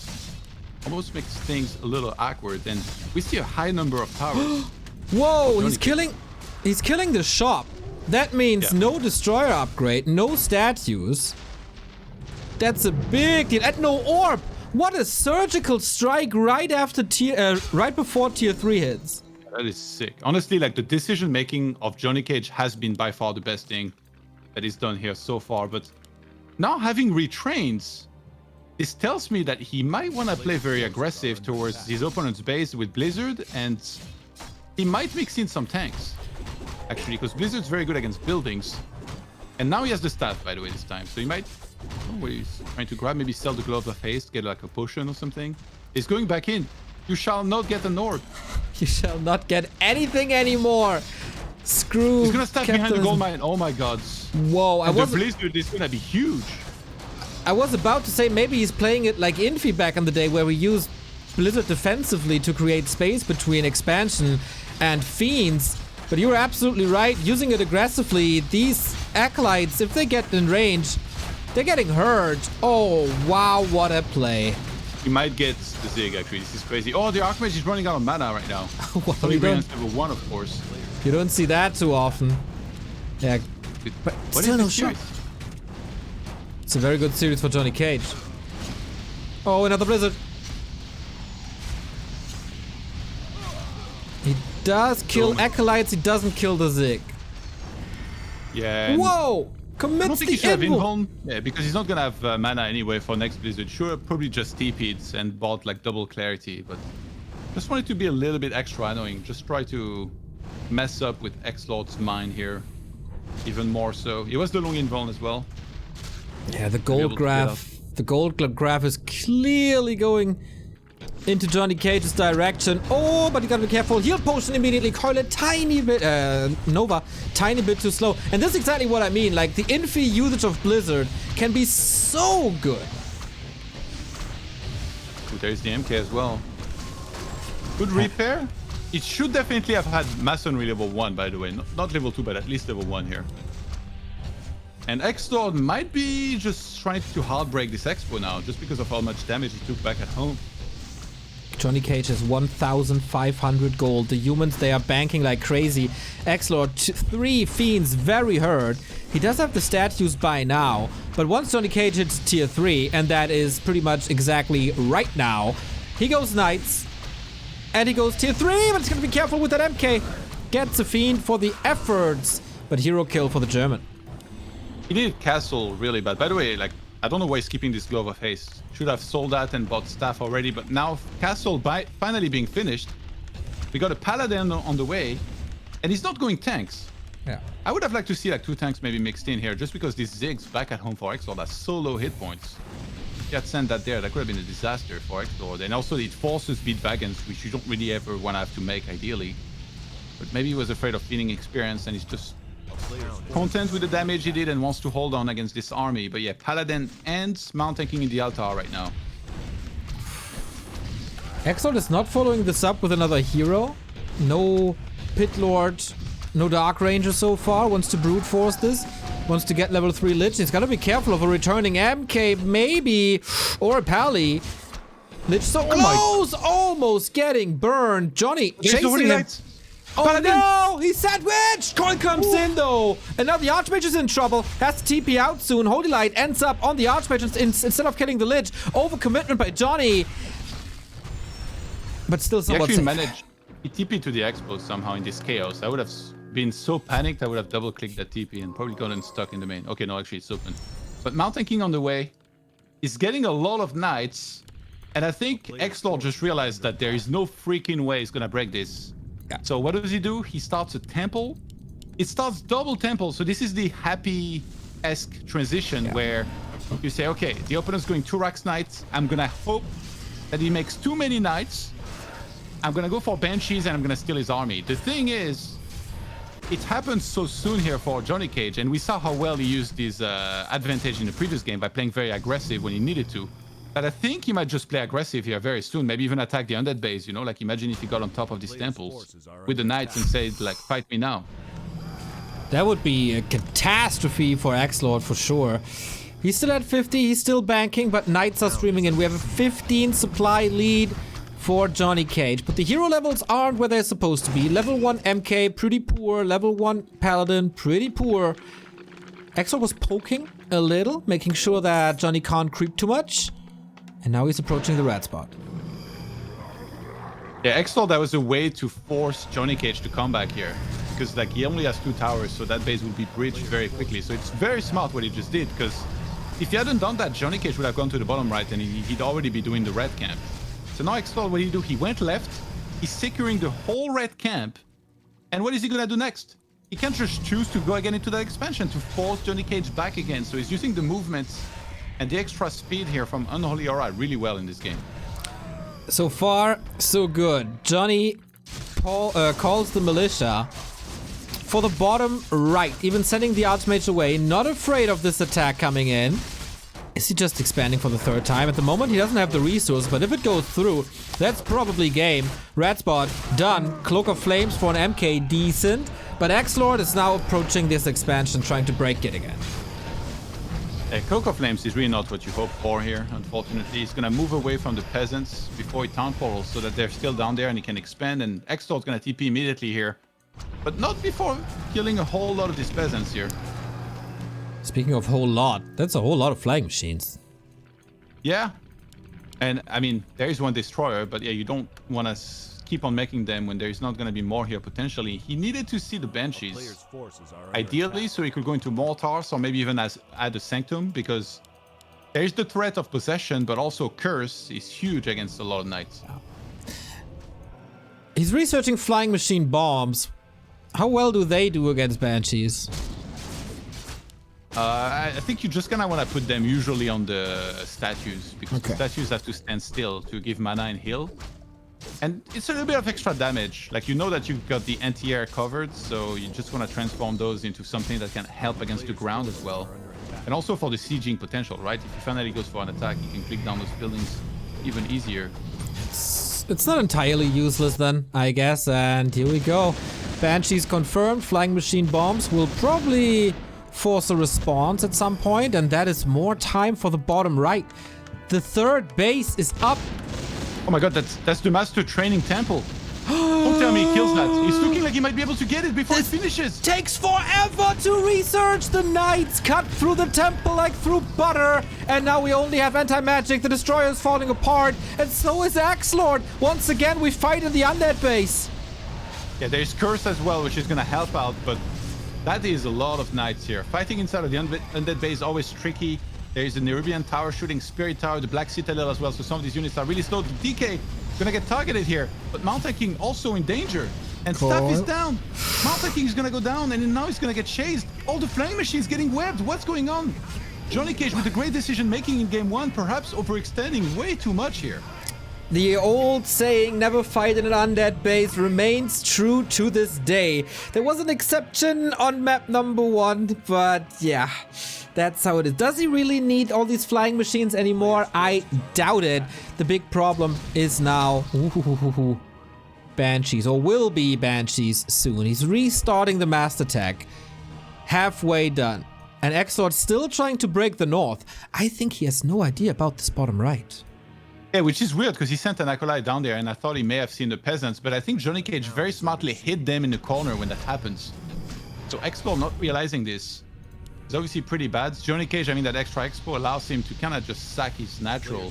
almost makes things a little awkward. And we see a high number of towers. Whoa, he's killing the shop. That means no destroyer upgrade, no statues. That's a big deal. And no orb. What a surgical strike right after right before tier 3 hits. That is sick. Honestly, like the decision making of JohnnyCage has been by far the best thing that he's done here so far. But now having retrains, this tells me that he might want to play very aggressive towards his opponent's base with Blizzard, and he might mix in some tanks. Actually, because Blizzard's very good against buildings. And now he has the staff, by the way, this time. So he might... Oh, he's trying to grab, maybe sell the Glove of Haste, get like a potion or something. He's going back in. You shall not get an orb. You shall not get anything anymore. Screw. He's gonna step behind the gold mine. Oh my god. Whoa, the Blizzard is gonna be huge. I was about to say maybe he's playing it like Infi back in the day where we used Blizzard defensively to create space between expansion and Fiends. But you were absolutely right. Using it aggressively, these acolytes, if they get in range, they're getting hurt. Oh, wow, what a play. He might get the Zig, actually. This is crazy. Oh, the Archmage is running out of mana right now. Well, Only you don't- level 1, of course. You don't see that too often. Yeah, but What still is no this shot. series? It's a very good series for JohnnyCage. Oh, another blizzard. He does kill acolytes, he doesn't kill the Zig. Yeah. and Whoa! I don't Commits think he the should have invul. invuln. Yeah, because he's not gonna have mana anyway for next Blizzard. Sure, probably just TP'd and bought like double clarity, but just wanted to be a little bit extra annoying. Just try to mess up with XlorD's mind here. Even more so. It was the long invuln as well. Yeah, the able gold to graph. The gold graph is clearly going into JohnnyCage's direction. Oh, but you gotta be careful. Heal potion immediately. Coil a tiny bit. Nova, tiny bit too slow. And this is exactly what I mean. Like the infi usage of Blizzard can be so good. Ooh, there's the MK as well. Good repair. It should definitely have had Masonry level 1, by the way. Not level 2, but at least level 1 here. And XlorD might be just trying to hard break this Expo now, just because of how much damage he took back at home. JohnnyCage has 1,500 gold. The humans, they are banking like crazy. XlorD, 3 Fiends, very hurt. He does have the stat used by now, but once JohnnyCage hits tier 3, and that is pretty much exactly right now, he goes Knights, and he goes tier 3, but he's gonna be careful with that MK. Gets a Fiend for the efforts, but hero kill for the German. He needed Castle really bad. By the way, like, I don't know why he's keeping this Glove of Haste. Should have sold that and bought Staff already, but now Castle finally being finished. We got a Paladin on the way, and he's not going tanks. Yeah. I would have liked to see like 2 tanks maybe mixed in here, just because these Ziggs back at home for XlorD are so low hit points. If he had sent that there, that could have been a disaster for XlorD. And also it forces beat wagons, which you don't really ever want to have to make ideally. But maybe he was afraid of feeling experience and he's just content with the damage he did and wants to hold on against this army. But yeah, Paladin and Mount tanking in the altar right now. XlorD is not following this up with another hero. No Pit Lord, no Dark Ranger so far. Wants to brute force this. Wants to get level 3 Lich. He's gotta be careful of a returning MK, maybe, or a Pally. Lich so close, almost getting burned. Johnny chasing him. Oh Paladin. no, he's sandwiched! Coin comes in though. And now the Archmage is in trouble. Has to TP out soon. Holy Light ends up on the Archmage instead of killing the Lich. Overcommitment by Johnny. But still He somewhat actually safe. managed. He TP'd to the Expo somehow in this chaos. I would have been so panicked, I would have double-clicked that TP and probably gotten stuck in the main. Okay, no, actually it's open. But Mount tanking on the way. He's getting a lot of Knights. And I think XlorD just realized that there is no freaking way he's gonna break this. Yeah. So what does he do? He starts a temple. It starts double temple. So this is the happy-esque transition where you say, okay, the opponent's going 2 Rax Knights. I'm gonna hope that he makes too many Knights. I'm gonna go for Banshees and I'm gonna steal his army. The thing is, it happened so soon here for JohnnyCage, and we saw how well he used his advantage in the previous game by playing very aggressive when he needed to. But I think he might just play aggressive here very soon, maybe even attack the undead base, you know? Like, imagine if he got on top of these temples with the knights and said, like, fight me now. That would be a catastrophe for XlorD for sure. He's still at 50, he's still banking, but Knights are streaming in. We have a 15 supply lead for JohnnyCage, but the hero levels aren't where they're supposed to be. Level 1 MK, pretty poor. Level 1 Paladin, pretty poor. XlorD was poking a little, making sure that Johnny can't creep too much. And now he's approaching the red spot. Yeah, XlorD, that was a way to force JohnnyCage to come back here. Because, like, he only has 2 towers, so that base will be breached very quickly. So it's very smart what he just did, because if he hadn't done that, JohnnyCage would have gone to the bottom right, and he'd already be doing the red camp. So now XlorD, what did he do? He went left, he's securing the whole red camp, and what is he gonna do next? He can't just choose to go again into that expansion to force JohnnyCage back again. So he's using the movements and the extra speed here from Unholy Aura really well in this game. So far, so good. Johnny calls the militia for the bottom right, even sending the Archmage away, not afraid of this attack coming in. Is he just expanding for the 3rd time? At the moment, he doesn't have the resource, but if it goes through, that's probably game. Red spot, done. Cloak of Flames for an MK, decent. But XlorD is now approaching this expansion, trying to break it again. Cocoa Flames is really not what you hope for here, unfortunately. He's gonna move away from the peasants before he town portals so that they're still down there and he can expand, and XlorD's gonna TP immediately here. But not before killing a whole lot of these peasants here. Speaking of whole lot, that's a whole lot of flying machines. Yeah. And I mean, there is one destroyer, but yeah, you don't want to keep on making them when there's not going to be more here potentially. He needed to see the Banshees. Ideally, so he could go into Mortars or maybe even add a Sanctum, because there's the threat of possession, but also Curse is huge against a lot of Knights. He's researching flying machine bombs. How well do they do against Banshees? I think you're just gonna want to put them usually on the statues, because the statues have to stand still to give mana and heal. And it's a little bit of extra damage. Like, you know that you've got the anti-air covered, so you just want to transform those into something that can help against the ground as well. And also for the sieging potential, right? If he finally goes for an attack, you can click down those buildings even easier. It's not entirely useless then, I guess. And here we go. Banshees confirmed. Flying machine bombs will probably force a response at some point, and that is more time for the bottom right. The third base is up. Oh my god, that's the Master Training Temple. Don't tell me he kills that. He's looking like he might be able to get it before it finishes. Takes forever to research. The Knights cut through the temple like through butter, and now we only have anti-magic. The destroyer is falling apart, and so is XlorD. Once again, we fight in the undead base. Yeah, there's Curse as well, which is gonna help out, but that is a lot of Knights here. Fighting inside of the undead base is always tricky. There's the Nerubian Tower shooting Spirit Tower, the Black Citadel as well, so some of these units are really slow. The DK gonna get targeted here, but Mountain King also in danger. And Staff is down. Mountain King is gonna go down, and now he's gonna get chased. All the flying machines getting webbed. What's going on? JohnnyCage with a great decision making in game one, perhaps overextending way too much here. The old saying, never fight in an undead base, remains true to this day. There was an exception on map number 1, but yeah, that's how it is. Does he really need all these flying machines anymore? I doubt it. The big problem is now Banshees, or will be Banshees soon. He's restarting the Master Tech. Halfway done. And XlorD still trying to break the north. I think he has no idea about this bottom right. Yeah, which is weird because he sent an Acolyte down there and I thought he may have seen the peasants, but I think JohnnyCage very smartly hid them in the corner when that happens. So XlorD not realizing this is obviously pretty bad. JohnnyCage, I mean, that extra expo allows him to kind of just sack his natural.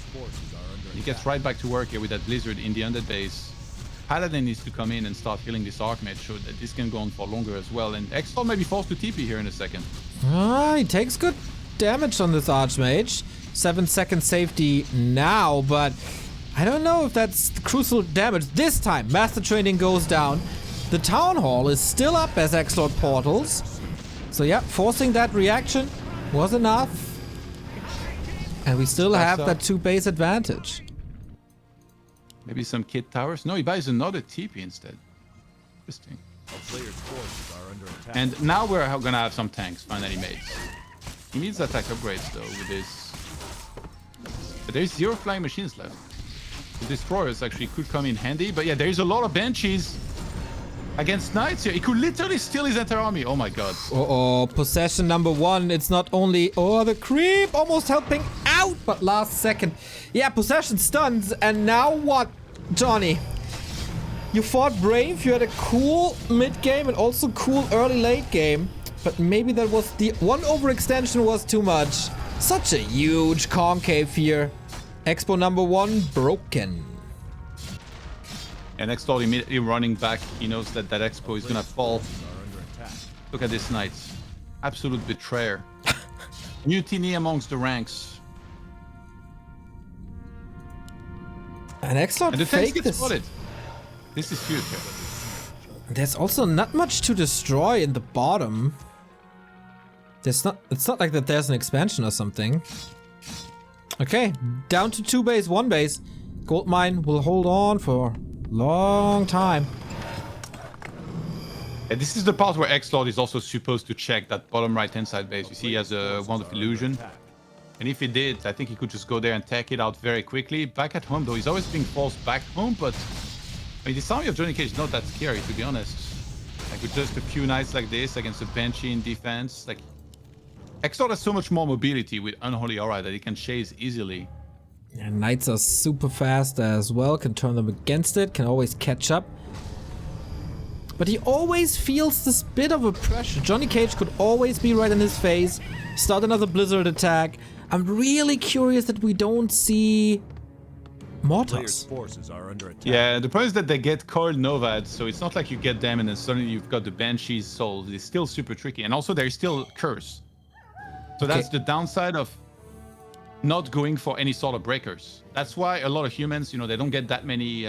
He gets right back to work here with that Blizzard in the undead base. Paladin needs to come in and start healing this Archmage so that this can go on for longer as well. And XlorD may be forced to TP here in a second. He takes good damage on this Archmage. 7-second safety now, but I don't know if that's crucial damage. This time, Master Training goes down. The Town Hall is still up as XlorD portals. So yeah, forcing that reaction was enough. And we still have that 2-base advantage. Maybe some kit towers? No, he buys another TP instead. Interesting. And now we're gonna have some tanks finally made. He needs attack upgrades though with this. But there's 0 flying machines left. The destroyers actually could come in handy, but yeah, there's a lot of Banshees against Knights here. He could literally steal his entire army. Oh my god. Possession number 1. It's not only... the creep almost helping out, but last second. Yeah, possession stuns, and now what, Johnny? You fought brave, you had a cool mid-game and also cool early-late game, but maybe that was the one overextension was too much. Such a huge concave here. Expo number 1 broken. And XlorD immediately running back. He knows that that Expo is gonna fall. Look at this Knight. Absolute betrayer. Mutiny amongst the ranks. And XlorD faked this. Spotted. This is huge. There's also not much to destroy in the bottom. It's not like that there's an expansion or something. Okay, down to 2 base, 1 base. Goldmine will hold on for a long time. And this is the part where XlorD is also supposed to check that bottom right-hand side base. You see he has a Wand of Illusion. And if he did, I think he could just go there and take it out very quickly. Back at home though, he's always being forced back home, but I mean, this army of JohnnyCage is not that scary, to be honest. Like with just a few knights like this against a Banshee in defense, like XlorD has so much more mobility with Unholy Aura that he can chase easily. And knights are super fast as well, can turn them against it, can always catch up. But he always feels this bit of a pressure. JohnnyCage could always be right in his face, start another Blizzard attack. I'm really curious that we don't see Players' Mortars. forces are under attack. Yeah, the problem is that they get coiled Novad, so it's not like you get them and then suddenly you've got the Banshee's soul. It's still super tricky. And also there's still Curse. So that's the downside of not going for any sort of breakers. That's why a lot of humans, you know, they don't get that many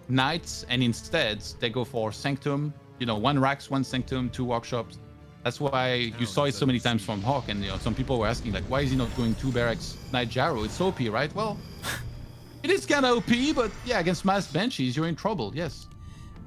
knights, and instead they go for Sanctum, you know, 1 Rax, 1 Sanctum, 2 Workshops. That's why you saw it so many times from Hawk, and you know, some people were asking like, why is he not going 2 Barracks Knight Jarrow? It's OP, right? Well, it is kind of OP, but yeah, against mass Banshees, you're in trouble, yes.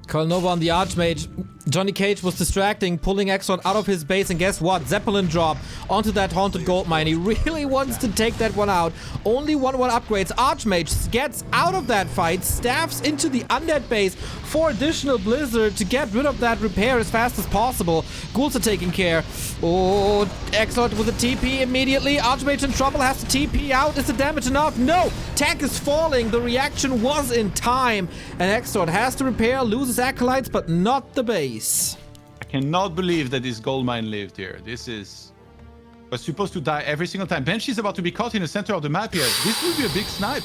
Call Nova on the Archmage. JohnnyCage was distracting, pulling XlorD out of his base, and guess what? Zeppelin drop onto that Haunted Goldmine. He really wants to take that one out. Only 1/1 upgrades. Archmage gets out of that fight, staffs into the Undead base for additional Blizzard to get rid of that repair as fast as possible. Ghouls are taking care. Oh, XlorD with a TP immediately. Archmage in trouble, has to TP out. Is the damage enough? No! Tank is falling. The reaction was in time. And XlorD has to repair, loses Acolytes, but not the base. I cannot believe that this Goldmine lived here. This was supposed to die every single time. Banshee's about to be caught in the center of the map here. This will be a big snipe.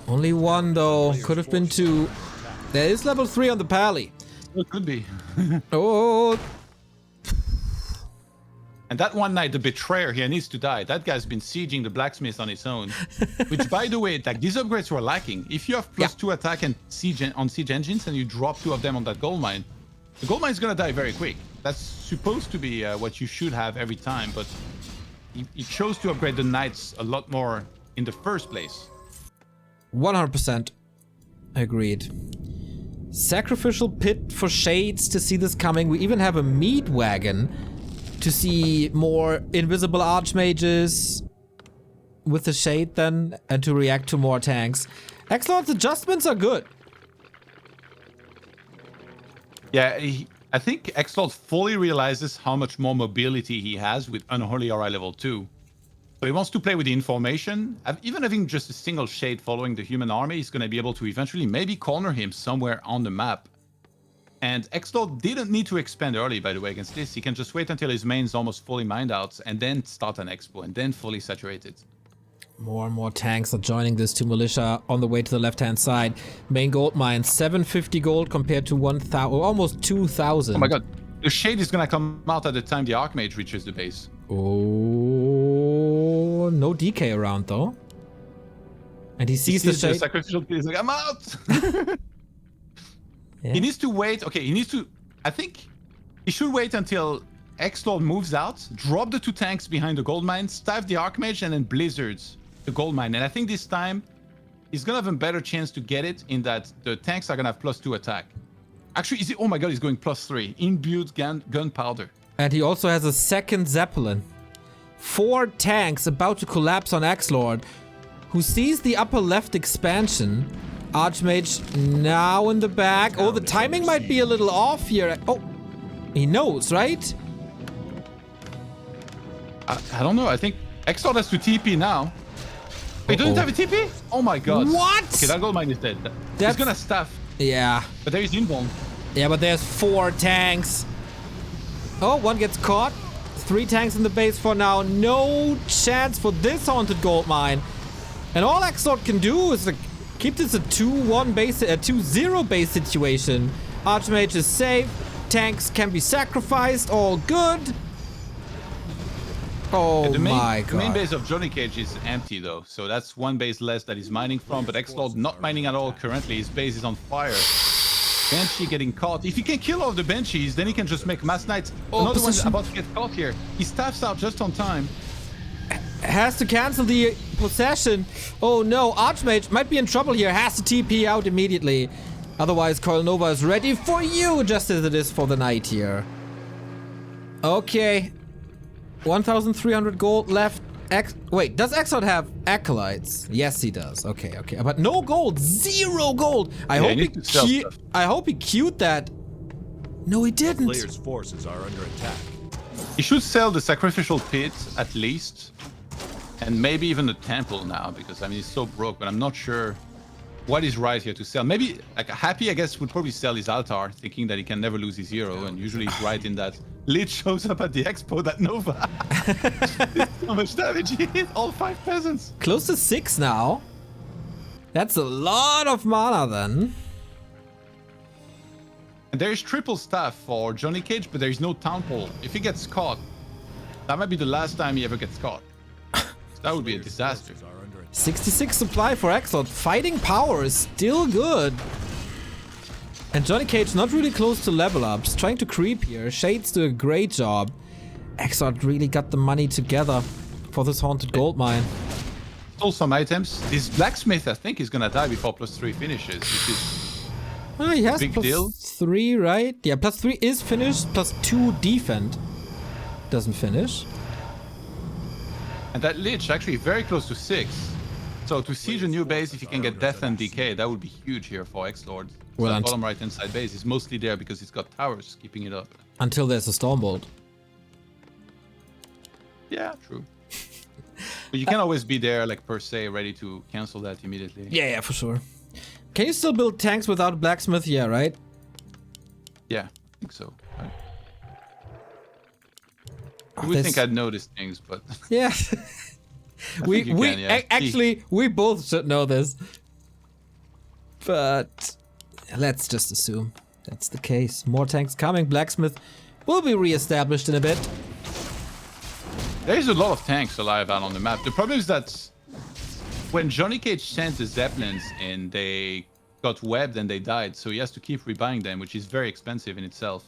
Only 1 though. Could have been 2. There is level 3 on the Pally. It could be. Oh. And that one knight, the Betrayer here, needs to die. That guy's been sieging the Blacksmith on his own. Which, by the way, like, these upgrades were lacking. If you have +2 attack and siege on siege engines and you drop 2 of them on that Goldmine, the Goldmine is gonna die very quick. That's supposed to be what you should have every time, but he chose to upgrade the knights a lot more in the first place. 100% agreed. Sacrificial pit for shades to see this coming. We even have a meat wagon to see more invisible archmages with the shade then, and to react to more tanks. XlorD's adjustments are good. Yeah, I think XlorD fully realizes how much more mobility he has with Unholy Aura level 2. So he wants to play with the information. Even having just a single shade following the human army is going to be able to eventually maybe corner him somewhere on the map. And XlorD didn't need to expand early, by the way, against this. He can just wait until his main's almost fully mined out and then start an expo and then fully saturate it. More and more tanks are joining this to Militia on the way to the left-hand side. Main gold mine, 750 gold compared to 1,000, almost 2,000. Oh my god. The shade is going to come out at the time the Archmage reaches the base. Oh, no DK around though. And he sees the shade. Sacrificial pit. He's like, I'm out! Yeah. He needs to wait. Okay, he needs to... I think he should wait until XlorD moves out, drop the 2 tanks behind the gold mine, staff the Archmage, and then blizzards the gold mine. And I think this time he's gonna have a better chance to get it in that the tanks are gonna have +2 attack. Actually, is he? Oh my god, he's going +3. Imbued gunpowder. And he also has a second Zeppelin. 4 tanks about to collapse on XlorD, who sees the upper left expansion. Archmage now in the back. Oh, the timing might be a little off here. Oh, he knows, right? I don't know. I think XlorD has to TP now. Wait, doesn't have a TP? Oh my god. What? Okay, that gold mine is dead. That's He's gonna staff. Yeah. But there is Invuln. Yeah, but there's 4 tanks. Oh, 1 gets caught. 3 tanks in the base for now. No chance for this Haunted Gold Mine. And all XlorD can do is like, keep this a 2-1 base, a 2-0 base situation. Archmage is safe. Tanks can be sacrificed. All good. Oh my god. The main base of JohnnyCage is empty though, so that's 1 base less that he's mining from, but XlorD not mining at all currently. His base is on fire. Banshee getting caught. If he can kill all the Banshees, then he can just make Mass Knights. Oh, another position. one's about to get caught here. He staffs out just on time. Has to cancel the possession. Oh no, Archmage might be in trouble here. Has to TP out immediately. Otherwise, Coil Nova is ready for you, just as it is for the night here. Okay. 1,300 gold left. Wait, does XlorD have acolytes? Yes, he does. Okay, okay. But no gold. 0 gold. I hope he queued that No, he didn't. Player's forces are under attack. He should sell the sacrificial pit at least, and maybe even the temple now, because I mean he's so broke. But I'm not sure what is right here to sell. Maybe like Happy, I guess, would probably sell his altar, thinking that he can never lose his hero, and usually he's right in that. Lich shows up at the expo, that Nova. So much damage he hit all 5 peasants. Close to 6 now. That's a lot of mana then. And there is triple staff for JohnnyCage, but there is no town hall. If he gets caught, that might be the last time he ever gets caught. So that would be a disaster. 66 supply for XlorD. Fighting power is still good. And JohnnyCage not really close to level ups. Trying to creep here. Shades do a great job. XlorD really got the money together for this haunted gold mine. Stole some items. This blacksmith, I think, is gonna die before +3 finishes, which is He has big plus deal. 3, right? Yeah, +3 is finished. +2 defend doesn't finish. And that Lich actually very close to 6. So to siege a new base, if you can get Death and Decay, that would be huge here for XlorD. Well, The bottom right-hand side base is mostly there because it's got towers keeping it up. Until there's a Stormbolt. Yeah, true. But you can always be there, like, per se, ready to cancel that immediately. Yeah, for sure. Can you still build tanks without a blacksmith? Yeah, right? Yeah, I think so. Oh, You would this- think I'd notice things, but Yeah. think you can, yeah. Actually, we both should know this. But let's just assume that's the case. More tanks coming. Blacksmith will be reestablished in a bit. there's a lot of tanks alive out on the map. The problem is that when JohnnyCage sent the Zeppelins in, they got webbed and they died, so he has to keep rebuying them, which is very expensive in itself.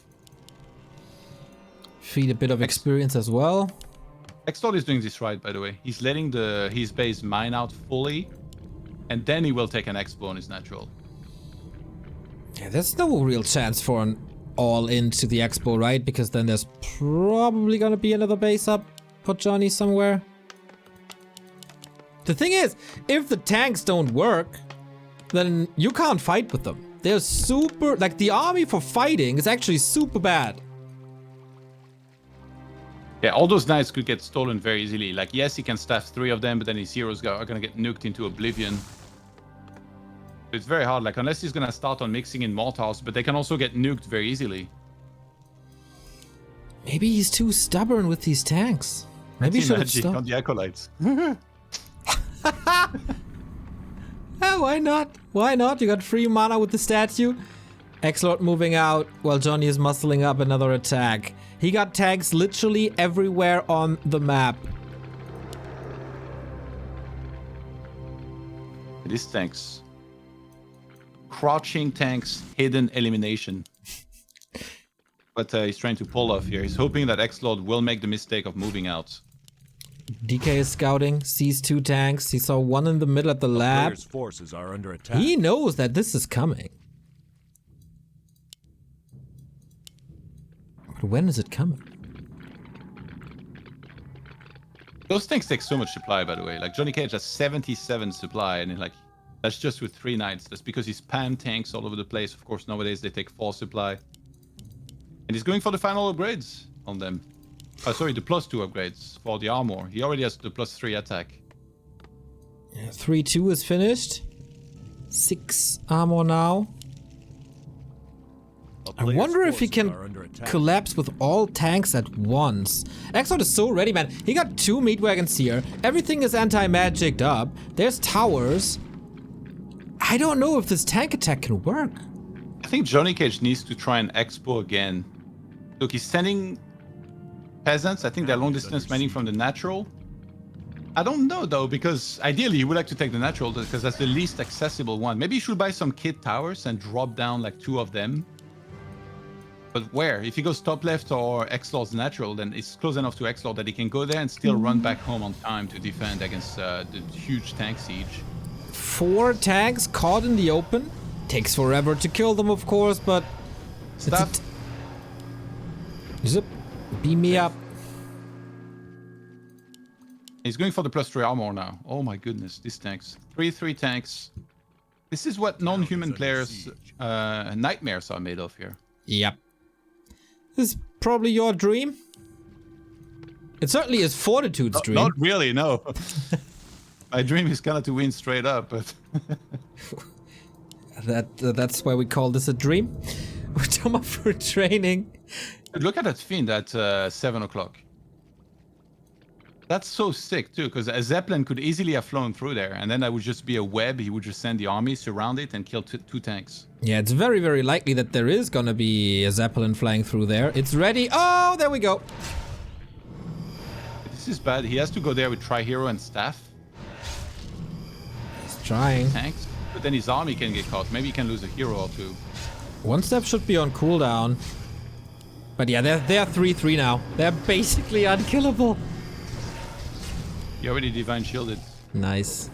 Feed a bit of experience as well. XlorD is doing this right, by the way. He's letting his base mine out fully, and then he will take an expo on his natural. Yeah, there's no real chance for an all into the expo, right? Because then there's probably gonna be another base up for Johnny somewhere. The thing is, if the tanks don't work, then you can't fight with them. They're super, like the army for fighting is actually super bad. Yeah, all those knights could get stolen very easily. Like, yes, he can staff 3 of them, but then his heroes are gonna get nuked into oblivion. It's very hard, like, unless he's gonna start on mixing in mortars, but they can also get nuked very easily. Maybe he's too stubborn with these tanks. Maybe he should have Magic stopped. on the acolytes. Yeah, why not? Why not? You got free mana with the statue. XlorD moving out while Johnny is muscling up another attack. He got tanks literally everywhere on the map. These tanks. Crouching tanks, hidden elimination. But he's trying to pull off here. He's hoping that XlorD will make the mistake of moving out. DK is scouting, sees 2 tanks. He saw one in the middle at the lab. Player's forces are under attack. He knows that this is coming. But when is it coming? Those tanks take so much supply, by the way. Like, JohnnyCage has 77 supply, and like, that's just with 3 knights. That's because he's spam tanks all over the place. Of course, nowadays they take 4 supply. And he's going for the final upgrades on them. Sorry, the +2 upgrades for the armor. He already has the +3 attack. Yeah, 3-2 is finished. 6 armor now. I wonder if he can collapse with all tanks at once. XlorD is so ready, man. He got 2 meat wagons here. Everything is anti-magicked up. There's towers. I don't know if this tank attack can work. I think JohnnyCage needs to try and expo again. Look, he's sending peasants. I think they're long distance mining from the natural. I don't know though, because ideally he would like to take the natural because that's the least accessible one. Maybe he should buy some kid towers and drop down like 2 of them. But where? If he goes top left or XlorD's natural, then it's close enough to XlorD that he can go there and still run back home on time to defend against the huge tank siege. 4 tanks caught in the open. Takes forever to kill them, of course, but... Stuff. Zip. Beam me up. He's going for the +3 armor now. Oh my goodness, these tanks. 3 tanks. This is what non-human players' nightmares are made of here. Yep. This is probably your dream. It certainly is Fortitude's dream. Not really, no. My dream is kind of to win straight up, but... That's why we call this a dream. We're done up for training. Look at that fin at 7 o'clock. That's so sick too, because a Zeppelin could easily have flown through there, and then that would just be a web. He would just send the army, surround it, and kill two tanks. Yeah, it's very, very likely that there is gonna be a Zeppelin flying through there. It's ready. Oh, there we go. This is bad. He has to go there with Tri-Hero and Staff. He's trying. Tanks. But then his army can get caught. Maybe he can lose a hero or two. One step should be on cooldown. But yeah, they're 3-3 now. They're basically unkillable. He already Divine Shielded. Nice.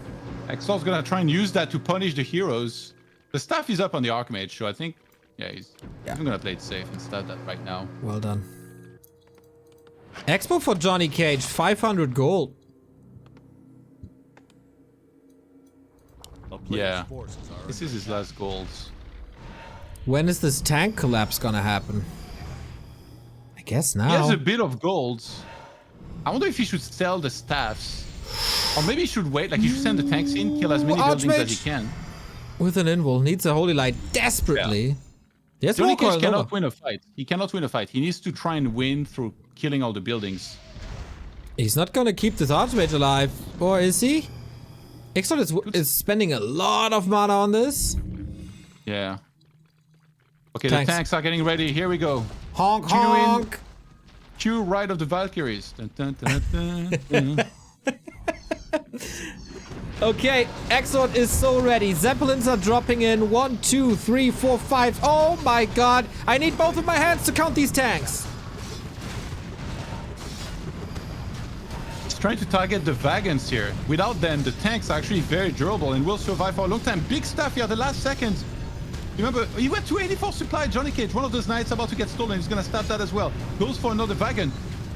XlorD's gonna try and use that to punish the heroes. The Staff is up on the Archmage, so I think... Yeah, he's gonna play it safe and start that right now. Well done. Expo for JohnnyCage, 500 gold. Yeah, this is his last golds. When is this tank collapse gonna happen? I guess now. He has a bit of golds. I wonder if he should sell the staffs. Or maybe he should wait, like he should send the tanks in, kill as many buildings as he can. With an invul, needs a holy light desperately. Yeah. Yes, JohnnyCage cannot win a fight. He cannot win a fight. He needs to try and win through killing all the buildings. He's not gonna keep this Archmage alive, or is he? XlorD is spending a lot of mana on this. Yeah. Okay, the tanks are getting ready. Here we go. Honk, honk. Q right of the Valkyries. Dun, dun, dun, dun, dun. Okay, XlorD is so ready. Zeppelins are dropping in. 1, 2, 3, 4, 5. Oh my god. I need both of my hands to count these tanks. He's trying to target the wagons here. Without them, the tanks are actually very durable and will survive for a long time. Big stuff here at the last second. Remember, he went to 84 supply. JohnnyCage, one of those knights about to get stolen. He's going to start that as well. Goes for another wagon.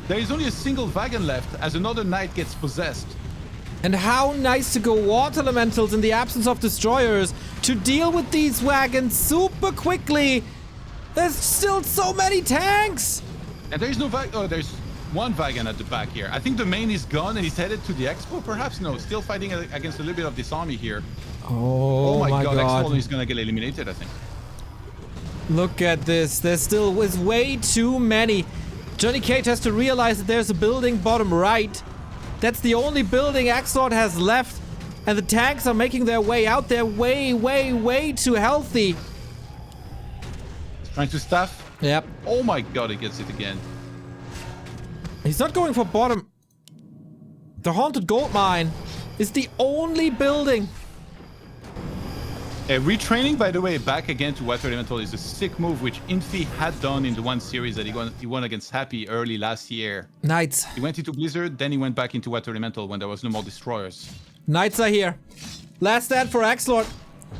There is only a single wagon left as another knight gets possessed. And how nice to go water elementals in the absence of destroyers to deal with these wagons super quickly. There's still so many tanks. And there is no wagon. Oh, there's one wagon at the back here. I think the main is gone and he's headed to the expo. Perhaps no, still fighting against a little bit of this army here. Oh my god. XlorD is gonna get eliminated, I think. Look at this. There still is way too many. JohnnyCage has to realize that there's a building bottom right. That's the only building XlorD has left. And the tanks are making their way out. They're way, way, way too healthy. Trying to staff. Yep. Oh my god, he gets it again. He's not going for bottom. The Haunted Gold Mine is the only building. Retraining, by the way, back again to Water Elemental is a sick move, which Infi had done in the one series that he won against Happy early last year. Knights. He went into Blizzard, then he went back into Water Elemental when there was no more destroyers. Knights are here. Last stand for XlorD.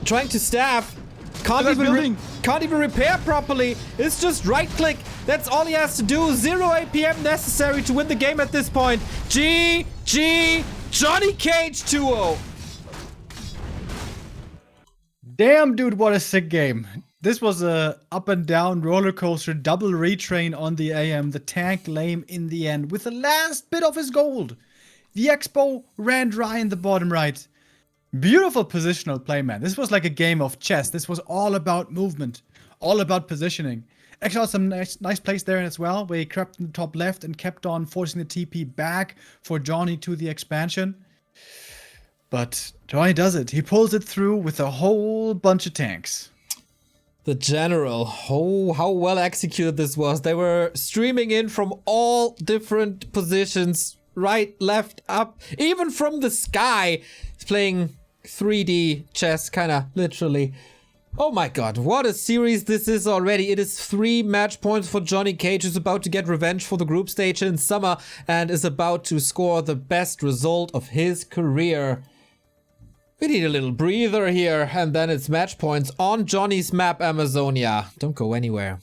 Trying to staff. Can't even repair properly. It's just right click. That's all he has to do. 0 APM necessary to win the game at this point. GG JohnnyCage 2-0. Damn, dude, what a sick game. This was a up and down roller coaster, double retrain on the AM. The tank lame in the end with the last bit of his gold. The expo ran dry in the bottom right. Beautiful positional play, man. This was like a game of chess. This was all about movement, all about positioning. Actually, some nice plays there as well, where he crept in the top left and kept on forcing the TP back for Johnny to the expansion. But Johnny does it. He pulls it through with a whole bunch of tanks. The general. Oh, how well executed this was. They were streaming in from all different positions. Right, left, up. Even from the sky. He's playing 3D chess, kind of literally. Oh my god, what a series this is already. It is 3 match points for JohnnyCage, who's about to get revenge for the group stage in summer and is about to score the best result of his career. We need a little breather here, and then it's match points on Johnny's map, Amazonia. Don't go anywhere.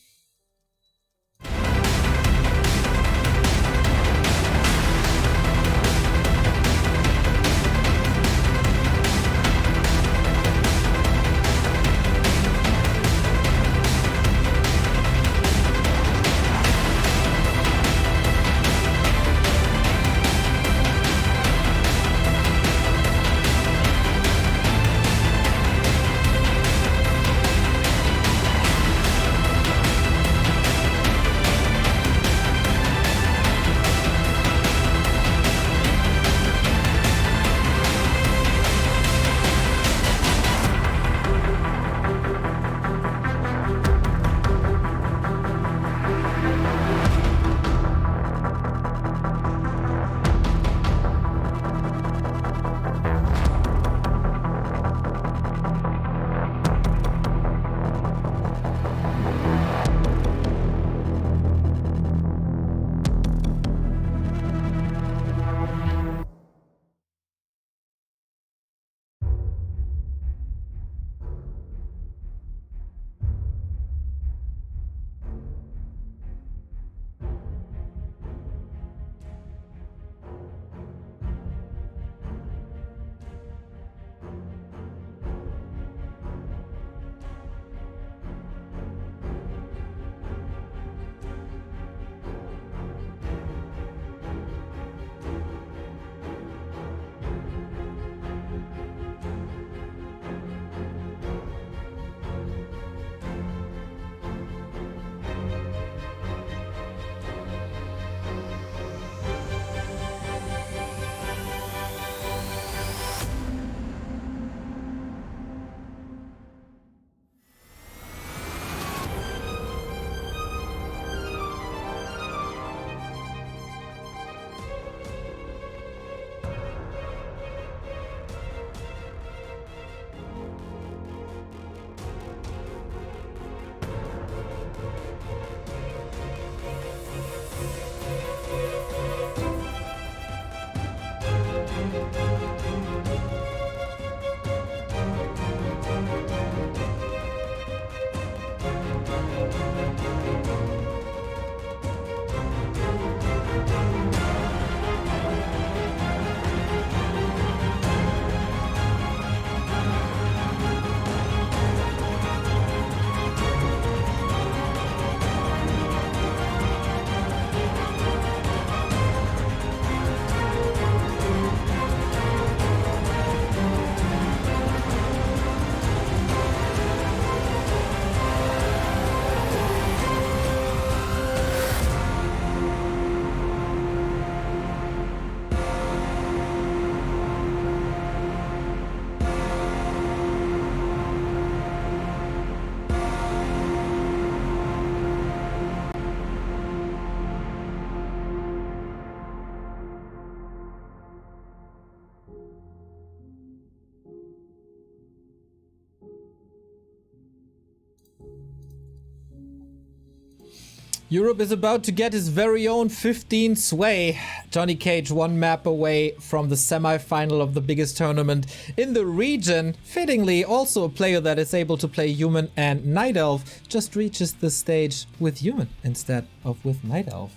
Europe is about to get his very own 15 sway. JohnnyCage 1 map away from the semi-final of the biggest tournament in the region. Fittingly, also a player that is able to play Human and Night Elf just reaches the stage with Human instead of with Night Elf.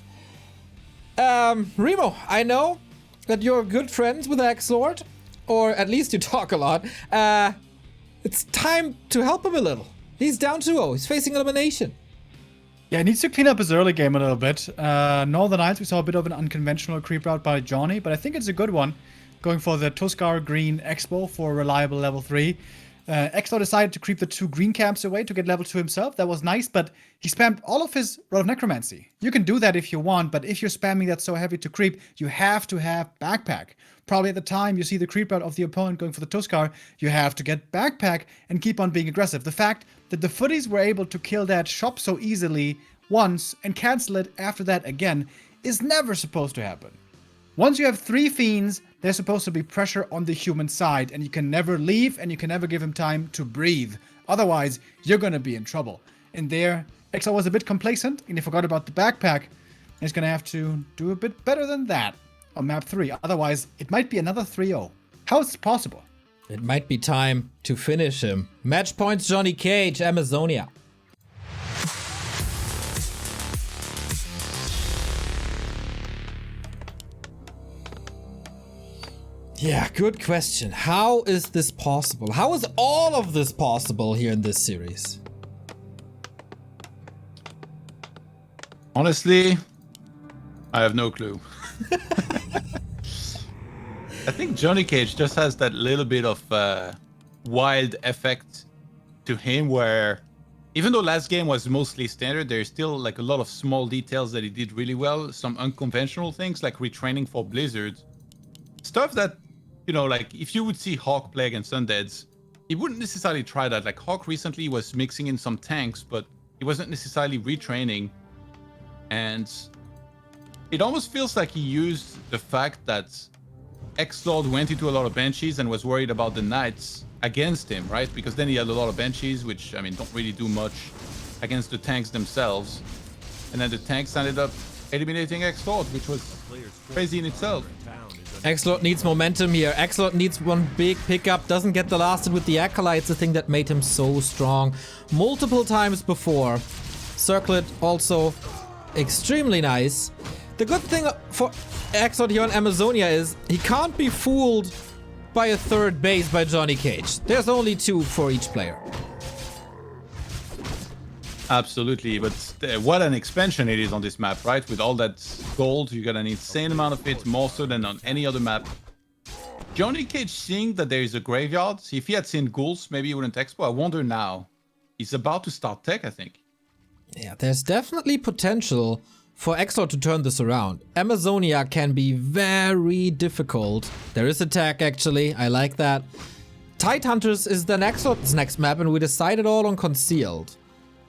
Remo, I know that you're good friends with XlorD, or at least you talk a lot. It's time to help him a little. He's down 2-0. He's facing elimination. Yeah, he needs to clean up his early game a little bit. Northern Knights, we saw a bit of an unconventional creep route by Johnny, but I think it's a good one. Going for the Tuskar Green Expo for reliable level 3. XlorD decided to creep the 2 green camps away to get level 2 himself. That was nice, but he spammed all of his Rod of Necromancy. You can do that if you want, but if you're spamming that so heavy to creep, you have to have Backpack. Probably at the time you see the creep route of the opponent going for the Tuskar, you have to get Backpack and keep on being aggressive. The fact that the footies were able to kill that shop so easily once and cancel it after that again is never supposed to happen. Once you have 3 fiends, there's supposed to be pressure on the human side, and you can never leave and you can never give him time to breathe. Otherwise, you're gonna be in trouble. And there, XlorD was a bit complacent and he forgot about the Backpack. He's gonna have to do a bit better than that on map 3. Otherwise, it might be another 3-0. How is it possible? It might be time to finish him. Match points, JohnnyCage, Amazonia. Yeah, good question. How is this possible? How is all of this possible here in this series? Honestly, I have no clue. I think JohnnyCage just has that little bit of wild effect to him where even though last game was mostly standard, there's still like a lot of small details that he did really well. Some unconventional things like retraining for Blizzard. Stuff that, you know, like if you would see Hawk play against Undeads, he wouldn't necessarily try that. Like Hawk recently was mixing in some tanks, but he wasn't necessarily retraining. And it almost feels like he used the fact that XlorD went into a lot of Banshees and was worried about the Knights against him, right? Because then he had a lot of Banshees, which, I mean, don't really do much against the tanks themselves. And then the tanks ended up eliminating XlorD, which was crazy in itself. XlorD needs momentum here. XlorD needs one big pickup. Doesn't get the lasted with the Acolytes, the thing that made him so strong multiple times before. Circlet also extremely nice. The good thing for XlorD here on Amazonia is he can't be fooled by a third base by JohnnyCage. There's only 2 for each player. Absolutely, but what an expansion it is on this map, right? With all that gold, you got an insane amount of it, more so than on any other map. JohnnyCage seeing that there is a graveyard. If he had seen ghouls, maybe he wouldn't expo. I wonder now. He's about to start tech, I think. Yeah, there's definitely potential for XlorD to turn this around. Amazonia can be very difficult. There is attack, actually. I like that. Tidehunters is then XlorD's next map, and we decided all on Concealed.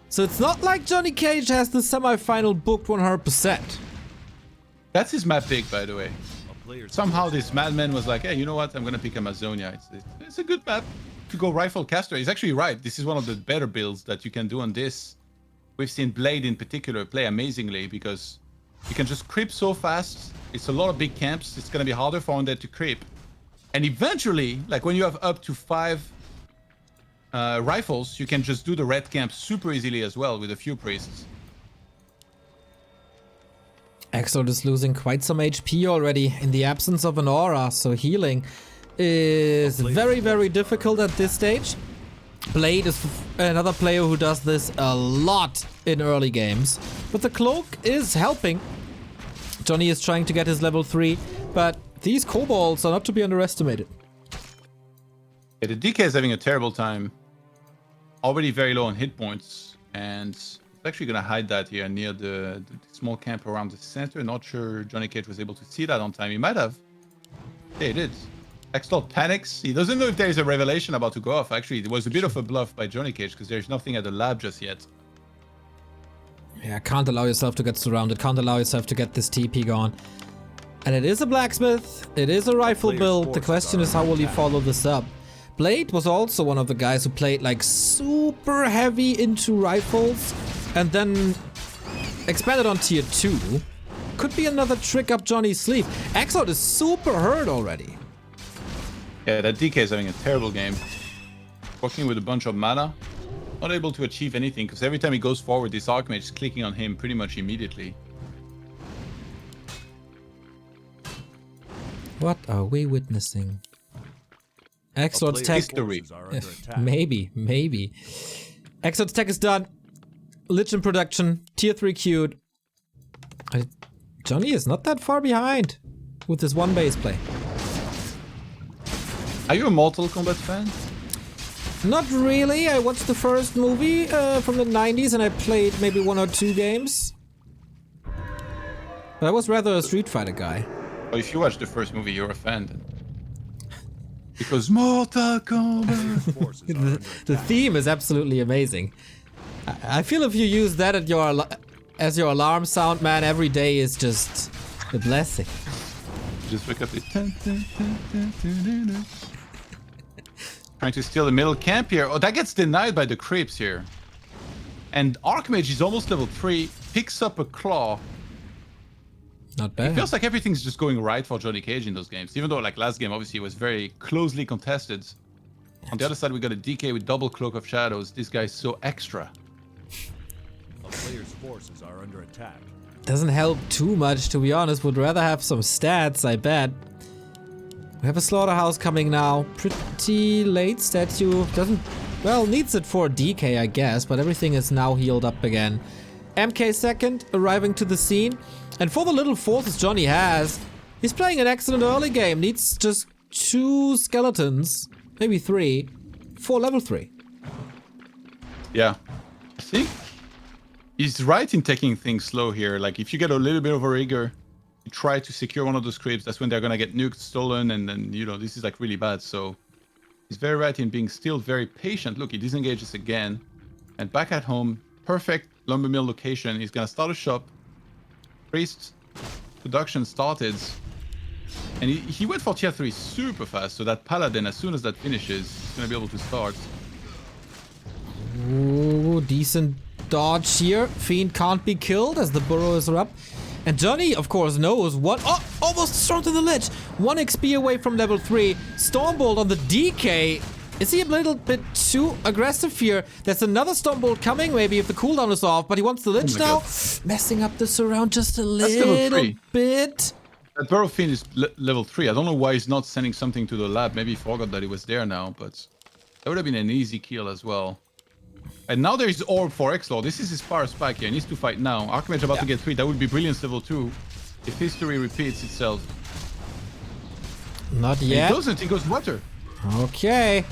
So it's not like JohnnyCage has the semi-final booked 100%. That's his map pick, by the way. Somehow this madman was like, hey, you know what? I'm going to pick Amazonia. It's a good map to go Rifle Caster. He's actually right. This is one of the better builds that you can do on this. We've seen Blade in particular play amazingly because you can just creep so fast. It's a lot of big camps. It's going to be harder for Undead to creep. And eventually, like when you have up to 5 rifles, you can just do the red camp super easily as well with a few priests. XlorD is losing quite some HP already in the absence of an aura, so healing is very, very difficult at this stage. Blade is another player who does this a lot in early games, but the cloak is helping. Johnny is trying to get his level 3, but these kobolds are not to be underestimated. Yeah, the DK is having a terrible time. Already very low on hit points, and it's actually going to hide that here near the small camp around the center. Not sure JohnnyCage was able to see that on time. He might have. Yeah, he did. XlorD panics. He doesn't know if there is a revelation about to go off. Actually, it was a bit of a bluff by JohnnyCage because there's nothing at the lab just yet. Yeah, can't allow yourself to get surrounded. Can't allow yourself to get this TP gone. And it is a blacksmith. It is a rifle build. The question is, how will he follow this up? Blade was also one of the guys who played like super heavy into rifles and then expanded on tier 2. Could be another trick up Johnny's sleeve. XlorD is super hurt already. Yeah, that DK is having a terrible game. Working with a bunch of mana. Not able to achieve anything, because every time he goes forward, this Archmage is clicking on him pretty much immediately. What are we witnessing? XlorD's tech. History. Are under attack. Maybe. XlorD's tech is done. Lich in production. Tier 3 queued. Johnny is not that far behind with this one base play. Are you a Mortal Kombat fan? Not really. I watched the first movie from the 90s and I played maybe 1 or 2 games. But I was rather a Street Fighter guy. Well, if you watch the first movie, you're a fan then. Because Mortal Kombat. Forces are under The attack. theme is absolutely amazing. I feel if you use that as your alarm sound, man, every day is just a blessing. Just wake up the trying to steal the middle camp here. Oh, that gets denied by the creeps here. And Archmage is almost level 3, picks up a claw. Not It bad. feels like everything's just going right for JohnnyCage in those games. Even though like last game obviously was very closely contested. On the other side we got a DK with double Cloak of Shadows. This guy's so extra. A player's forces are under attack. Doesn't help too much, to be honest. Would rather have some stats, I bet. We have a slaughterhouse coming now. Pretty late statue. Doesn't... Well, needs it for DK, I guess. But everything is now healed up again. MK second, arriving to the scene. And for the little forces Johnny has, he's playing an excellent early game. Needs just 2 skeletons. Maybe 3. For level 3. Yeah. I think he's right in taking things slow here. Like if you get a little bit over eager, you try to secure one of those creeps, that's when they're gonna get nuked, stolen, and then you know this is like really bad. So he's very right in being still very patient. Look, he disengages again. And back at home, perfect lumber mill location. He's gonna start a shop. Priest production started. And he went for tier 3 super fast, so that Paladin, as soon as that finishes, is gonna be able to start. Ooh, decent dodge here. Fiend can't be killed as the burrows are up. And Johnny, of course, knows what... Oh, almost thrown to the ledge. 1 XP away from level 3. Stormbolt on the DK. Is he a little bit too aggressive here? There's another Stormbolt coming, maybe if the cooldown is off, but he wants the lich now. Messing up the surround just a level little 3. bit. That Burrow Fiend is level 3. I don't know why he's not sending something to the lab. Maybe he forgot that he was there now, but that would have been an easy kill as well. And now there is Orb for XlorD. This is his power spike here. He needs to fight now. Archmage about to get 3. That would be Brilliance level 2 if history repeats itself. Not He yet. doesn't. He goes water. Okay.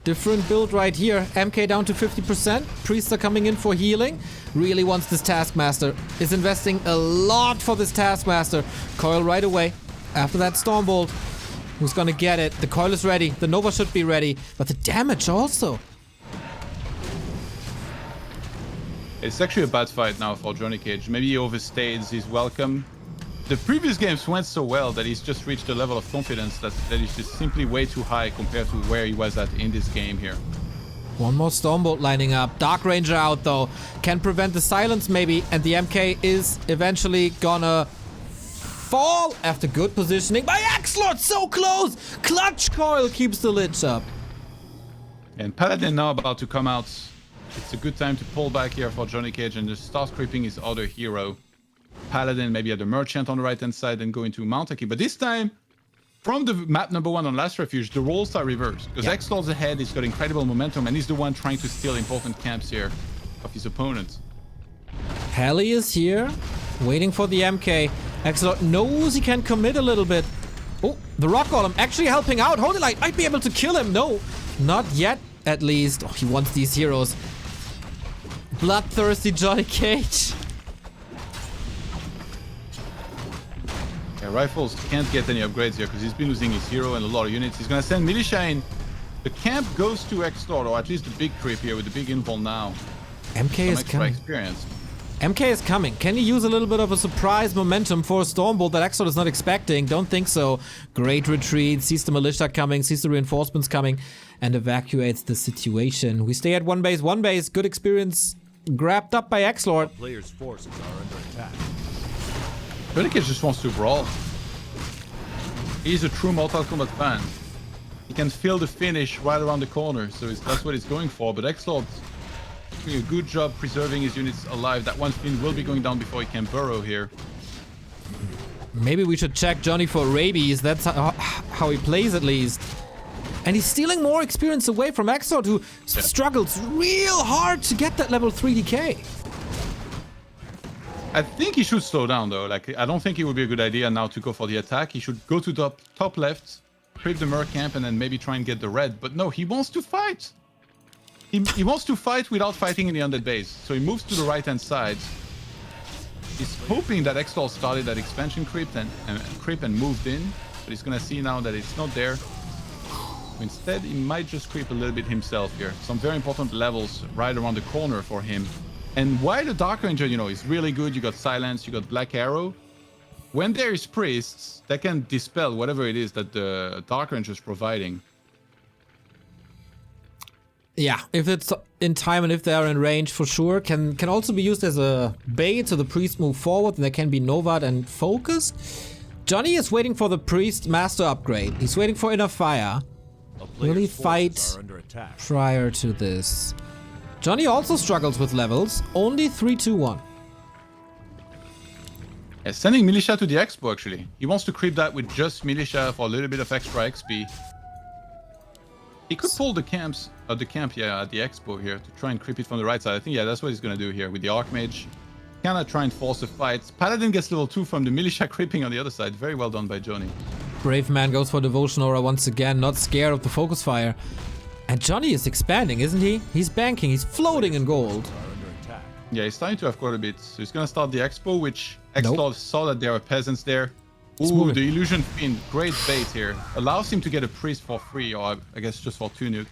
Different build right here. MK down to 50%. Priests are coming in for healing. Really wants this Taskmaster. Is investing a lot for this Taskmaster. Coil right away. After that Stormbolt. Who's gonna get it? The coil is ready. The Nova should be ready. But the damage also. It's actually a bad fight now for JohnnyCage. Maybe he overstays his welcome. The previous games went so well that he's just reached a level of confidence that is just simply way too high compared to where he was at in this game here. One more Stormbolt lining up. Dark Ranger out though. Can prevent the silence maybe. And the MK is eventually gonna fall after good positioning by XlorD. So close. Clutch Coil keeps the lich up. And Paladin now about to come out. It's a good time to pull back here for JohnnyCage and just start creeping his other hero. Paladin maybe at the Merchant on the right hand side and go into Mountaki. But this time, from the map number 1 on Last Refuge, the roles are reversed. Because XlorD's ahead, he's got incredible momentum and he's the one trying to steal important camps here of his opponent. Heli is here, waiting for the MK. XlorD knows he can commit a little bit. Oh, the Rock Golem actually helping out. Holy Light might be able to kill him. No, not yet at least. Oh, he wants these heroes. Bloodthirsty JohnnyCage. Yeah, Rifles can't get any upgrades here because he's been losing his hero and a lot of units. He's going to send Militia in. The camp goes to XlorD, or at least the big creep here with the big invul now. MK is extra coming. experience. MK is coming. Can he use a little bit of a surprise momentum for a Stormbolt that XlorD is not expecting? Don't think so. Great retreat. Sees the militia coming. Sees the reinforcements coming. And evacuates the situation. We stay at one base. One base. Good experience grabbed up by XlorD. Player's forces are under attack. JohnnyCage just wants to brawl. He's a true Mortal Kombat fan. He can feel the finish right around the corner, so that's what he's going for. But XlorD's doing a good job preserving his units alive. That one Fiend will be going down before he can burrow here. Maybe we should check Johnny for rabies. That's how he plays at least. And he's stealing more experience away from XlorD, who struggles real hard to get that level 3 DK. I think he should slow down though. Like, I don't think it would be a good idea now to go for the attack. He should go to top left, creep the Merc camp, and then maybe try and get the red. But no, he wants to fight. He wants to fight without fighting in the undead base. So he moves to the right-hand side. He's hoping that XlorD started that expansion creep and moved in. But he's gonna see now that it's not there. Instead, he might just creep a little bit himself here. Some very important levels right around the corner for him. And while the Dark Ranger, you know, is really good, you got Silence, you got Black Arrow. When there is priests, that can dispel whatever it is that the Dark Ranger is providing. Yeah, if it's in time and if they are in range, for sure. Can also be used as a bait so the priest move forward and there can be Novad and Focus. Johnny is waiting for the priest master upgrade. He's waiting for Inner Fire. Will he fight prior to this? Johnny also struggles with levels. Only 3, 2, 1. Yeah, sending Militia to the Expo actually. He wants to creep that with just Militia for a little bit of extra XP. He could pull the camp at the Expo here to try and creep it from the right side. I think, yeah, that's what he's gonna do here with the Archmage. Kinda try and force a fight. Paladin gets level 2 from the Militia creeping on the other side. Very well done by Johnny. Brave Man goes for Devotion Aura once again, not scared of the Focus Fire. And Johnny is expanding, isn't he? He's banking, he's floating in gold. Yeah, he's starting to have quite a bit. So he's gonna start the Expo, which XlorD saw that there are peasants there. Ooh, the Illusion Fiend, great bait here. Allows him to get a priest for free, or I guess just for 2 nuke.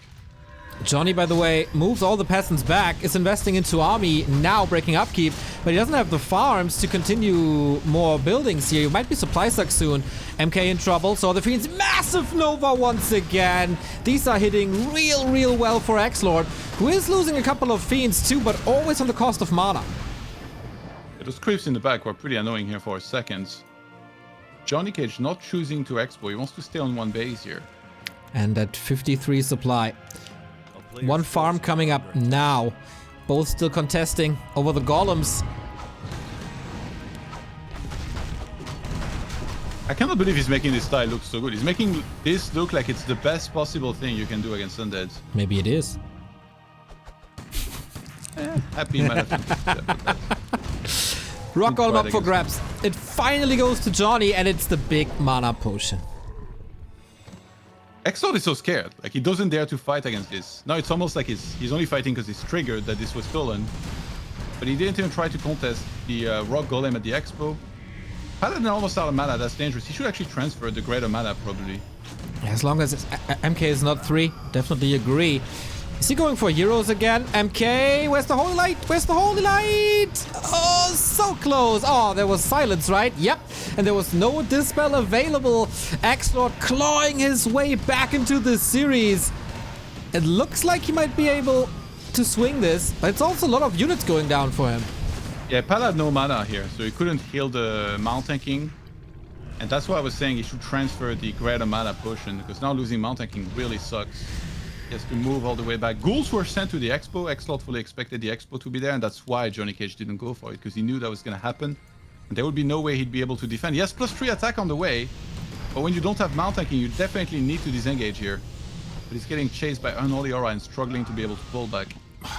Johnny, by the way, moves all the peasants back, is investing into army, now breaking upkeep, but he doesn't have the farms to continue more buildings here. He might be supply stuck soon. MK in trouble, so the Fiends massive Nova once again. These are hitting real well for XlorD, who is losing a couple of Fiends too, but always on the cost of mana. Yeah, those creeps in the back were pretty annoying here for a second. JohnnyCage not choosing to Expo, he wants to stay on one base here. And at 53 supply. One farm coming up now. Both still contesting over the golems. I cannot believe he's making this style look so good. He's making this look like it's the best possible thing you can do against undead. Maybe it is. Happy man. Rock golem up for grabs. It finally goes to Johnny and it's the big mana potion. XlorD is so scared. Like, he doesn't dare to fight against this. Now it's almost like he's only fighting because he's triggered that this was stolen. But he didn't even try to contest the Rock Golem at the Expo. Paladin almost out of mana, that's dangerous. He should actually transfer the greater mana, probably. As long as it's MK is not 3, definitely agree. Is he going for heroes again? MK, where's the holy light? Where's the holy light? Oh, so close. Oh, there was silence, right? Yep. And there was no dispel available. XlorD clawing his way back into this series. It looks like he might be able to swing this, but it's also a lot of units going down for him. Yeah, Pal had no mana here, so he couldn't heal the Mountain King. And that's why I was saying he should transfer the greater mana potion, because now losing Mountain King really sucks. He has to move all the way back. Ghouls were sent to the Expo. XlorD fully expected the Expo to be there, and that's why JohnnyCage didn't go for it, because he knew that was going to happen. And there would be no way he'd be able to defend. Yes, +3 attack on the way, but when you don't have Mountain King, you definitely need to disengage here. But he's getting chased by Unholy Aura and struggling to be able to pull back.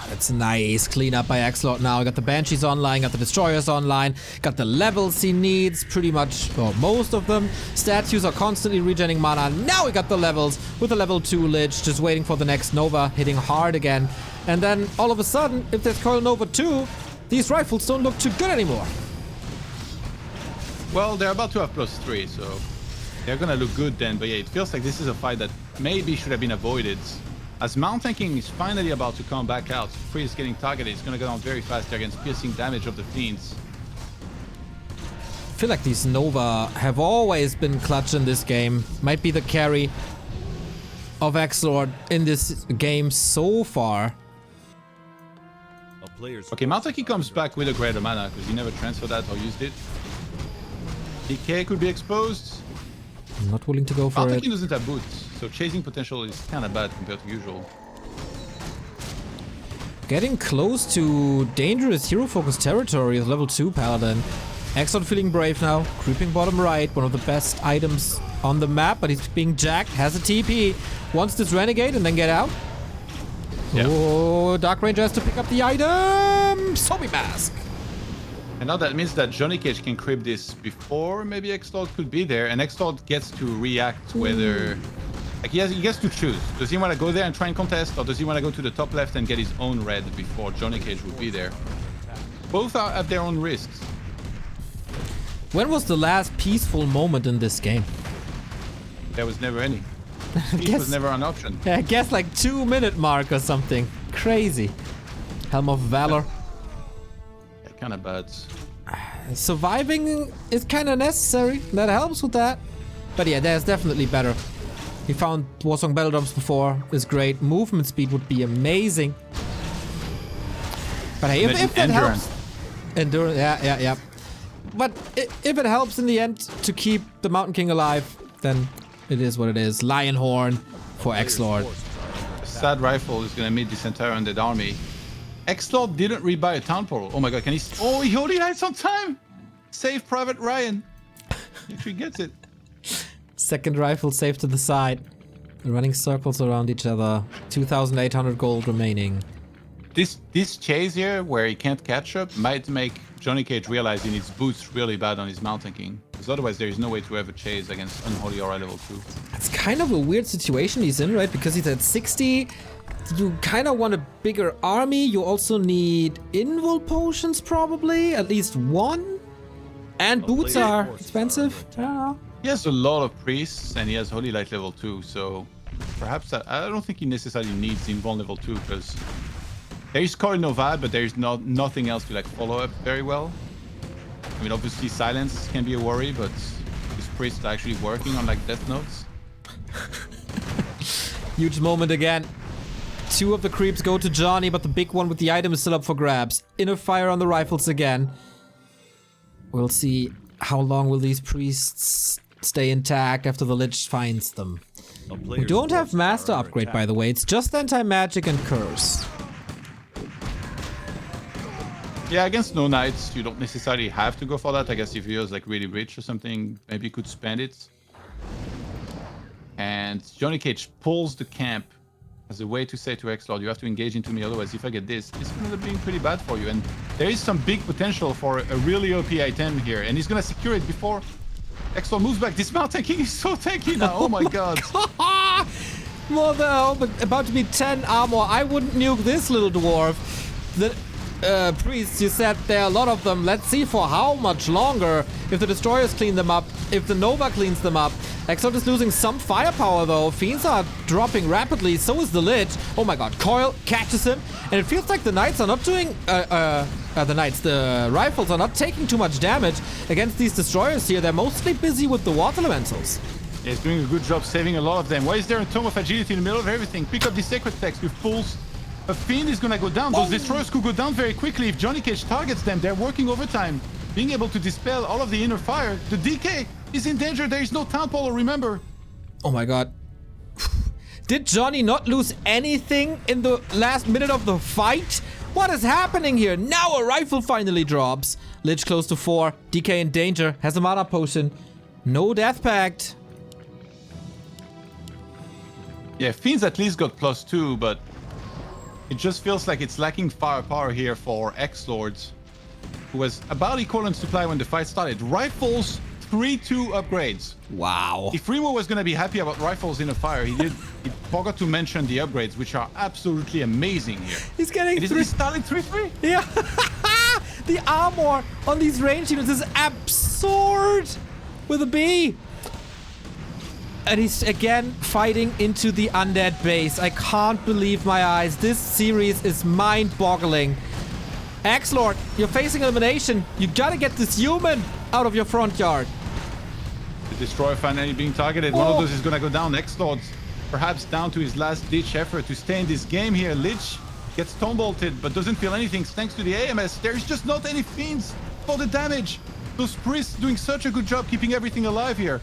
That's nice. Clean up by XlorD now. Got the Banshees online, got the Destroyers online, got the levels he needs, pretty much, or most of them. Statues are constantly regenerating mana. Now we got the levels with the level 2 Lich, just waiting for the next Nova, hitting hard again. And then all of a sudden, if there's Coil Nova 2, these rifles don't look too good anymore. Well, they're about to have +3, so they're gonna look good then. But yeah, it feels like this is a fight that maybe should have been avoided. As Mountain King is finally about to come back out, Free is getting targeted. He's gonna go down very fast there against piercing damage of the Fiends. I feel like these Nova have always been clutch in this game. Might be the carry of XlorD in this game so far. player's Okay, forces Maltaki are comes under back with a greater mana because he never transferred that or used it. DK could be exposed. I'm not willing to go for Maltaki it. doesn't have boots, so chasing potential is kind of bad compared to usual. Getting close to dangerous hero-focused territory with level 2 Paladin. XlorD feeling brave now. Creeping bottom right, one of the best items on the map, but he's being jacked. Has a TP. Wants this Renegade and then get out. Yeah. Oh, Dark Ranger has to pick up the item. Zombie Mask. And now that means that JohnnyCage can creep this before maybe XlorD could be there, and XlorD gets to react whether... Like he gets to choose. Does he want to go there and try and contest, or does he want to go to the top left and get his own red before JohnnyCage would be there? Both are at their own risks. When was the last peaceful moment in this game? There was never any. Peace guess- was never an option. I guess like 2-minute mark or something. Crazy. Helm of Valor. Yeah, kind of bad. Surviving is kind of necessary. That helps with that. But yeah, there's definitely better. We found Warsong Battle Drums before. Is great. Movement speed would be amazing. But hey, if that helps... Endurance. Yeah. But if it helps in the end to keep the Mountain King alive, then it is what it is. Lion Horn for XlorD. Sad Rifle is going to meet this entire undead army. XlorD didn't rebuy a town portal. Oh my god, can he... Oh, he only lights on time! Save Private Ryan. He actually gets it. Second rifle safe to the side. Running circles around each other. 2,800 gold remaining. This chase here, where he can't catch up, might make JohnnyCage realize he needs boots really bad on his Mountain King. Because otherwise there is no way to have a chase against Unholy Aura level 2. It's kind of a weird situation he's in, right? Because he's at 60. You kind of want a bigger army. You also need invul potions, probably. At least one. And boots are expensive. I don't know. He has a lot of priests, and he has Holy Light level 2, so perhaps I don't think he necessarily needs Invuln level 2, because there is Coil Novad, but there is nothing else to like follow up very well. I mean, obviously Silence can be a worry, but his priests are actually working on like Death Notes. Huge moment again. 2 of the creeps go to Johnny, but the big one with the item is still up for grabs. Inner fire on the rifles again. We'll see how long will these priests stay intact after the Lich finds them. We don't have Master upgrade, by the way. It's just Anti-Magic and Curse. Yeah, against no knights, you don't necessarily have to go for that. I guess if you're like really rich or something, maybe you could spend it. And JohnnyCage pulls the camp as a way to say to XlorD, you have to engage into me, otherwise if I get this, it's going to end up being pretty bad for you. And there is some big potential for a really OP item here, and he's going to secure it before XlorD moves back. This Mountain King is so tanky now, oh my god. Mother, but about to be 10 armor. I wouldn't nuke this little dwarf. The priests, you said there are a lot of them. Let's see for how much longer. If the destroyers clean them up, if the Nova cleans them up. XlorD is losing some firepower though. Fiends are dropping rapidly, so is the Lich. Oh my god, Coil catches him. And it feels like the Knights are not doing... the rifles are not taking too much damage against these destroyers here. They're mostly busy with the water elementals. Yeah, he's doing a good job saving a lot of them. Why is there a Tome of Agility in the middle of everything? Pick up the Sacred Text with fools. A Fiend is gonna go down. Those destroyers could go down very quickly if JohnnyCage targets them. They're working overtime, being able to dispel all of the inner fire. The DK is in danger. There is no town portal, remember. Oh my god. Did Johnny not lose anything in the last minute of the fight? What is happening here? Now a rifle finally drops. Lich close to 4. DK in danger. Has a mana potion. No Death Pact. Yeah, Fiends at least got +2, but it just feels like it's lacking firepower here for XlorD, who was about equivalent supply when the fight started. Rifles, 3-2 upgrades. Wow. If Remo was going to be happy about rifles in a fire, he forgot to mention the upgrades, which are absolutely amazing here. He's getting Is it starting 3-3? Yeah. The armor on these range units is absurd with a B. And he's again fighting into the undead base. I can't believe my eyes. This series is mind-boggling. XlorD, you're facing elimination. You gotta get this human out of your front yard. The Destroyer finally being targeted. One of those is going to go down. XlorD perhaps down to his last-ditch effort to stay in this game here. Lich Gets stone bolted, but doesn't feel anything thanks to the AMS. There's just not any fiends for the damage. Those priests doing such a good job keeping everything alive here.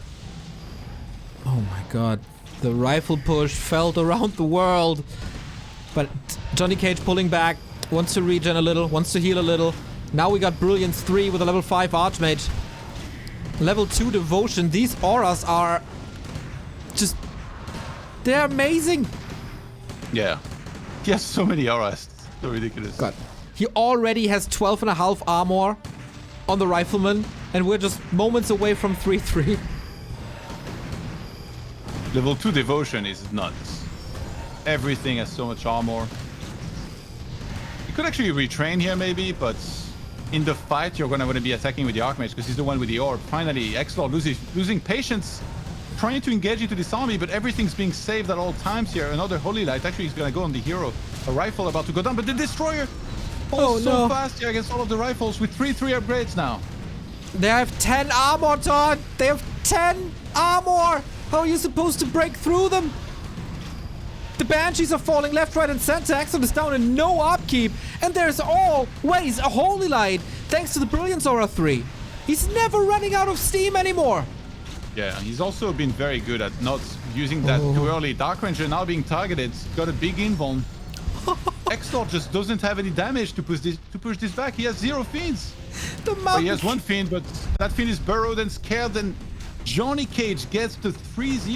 Oh my god. The rifle push felt around the world. But JohnnyCage pulling back, wants to regen a little, wants to heal a little. Now we got Brilliance 3 with a level 5 Archmage. Level 2 Devotion. These auras are just... they're amazing. Yeah. He has so many auras. So ridiculous. God. He already has 12.5 armor on the Rifleman, and we're just moments away from 3-3. Level 2 Devotion is nuts. Everything has so much armor. You could actually retrain here maybe, but in the fight you're gonna want to be attacking with the Archmage because he's the one with the orb. Finally, XlorD losing patience, trying to engage into this army, but everything's being saved at all times here. Another Holy Light. Actually, he's gonna go on the hero. A rifle about to go down, but the Destroyer falls so fast here against all of the rifles with 3-3 upgrades now. They have 10 armor, Todd! They have 10 armor! How are you supposed to break through them? The Banshees are falling left, right, and center. Axel is down and no upkeep. And there's always a Holy Light thanks to the Brilliance Aura 3. He's never running out of steam anymore. Yeah, he's also been very good at not using that too early. Dark Ranger now being targeted. Got a big invuln. XlorD just doesn't have any damage to push this back. He has 0 fiends. He has 1 fiend, but that fiend is burrowed and scared, and JohnnyCage gets to 3-0.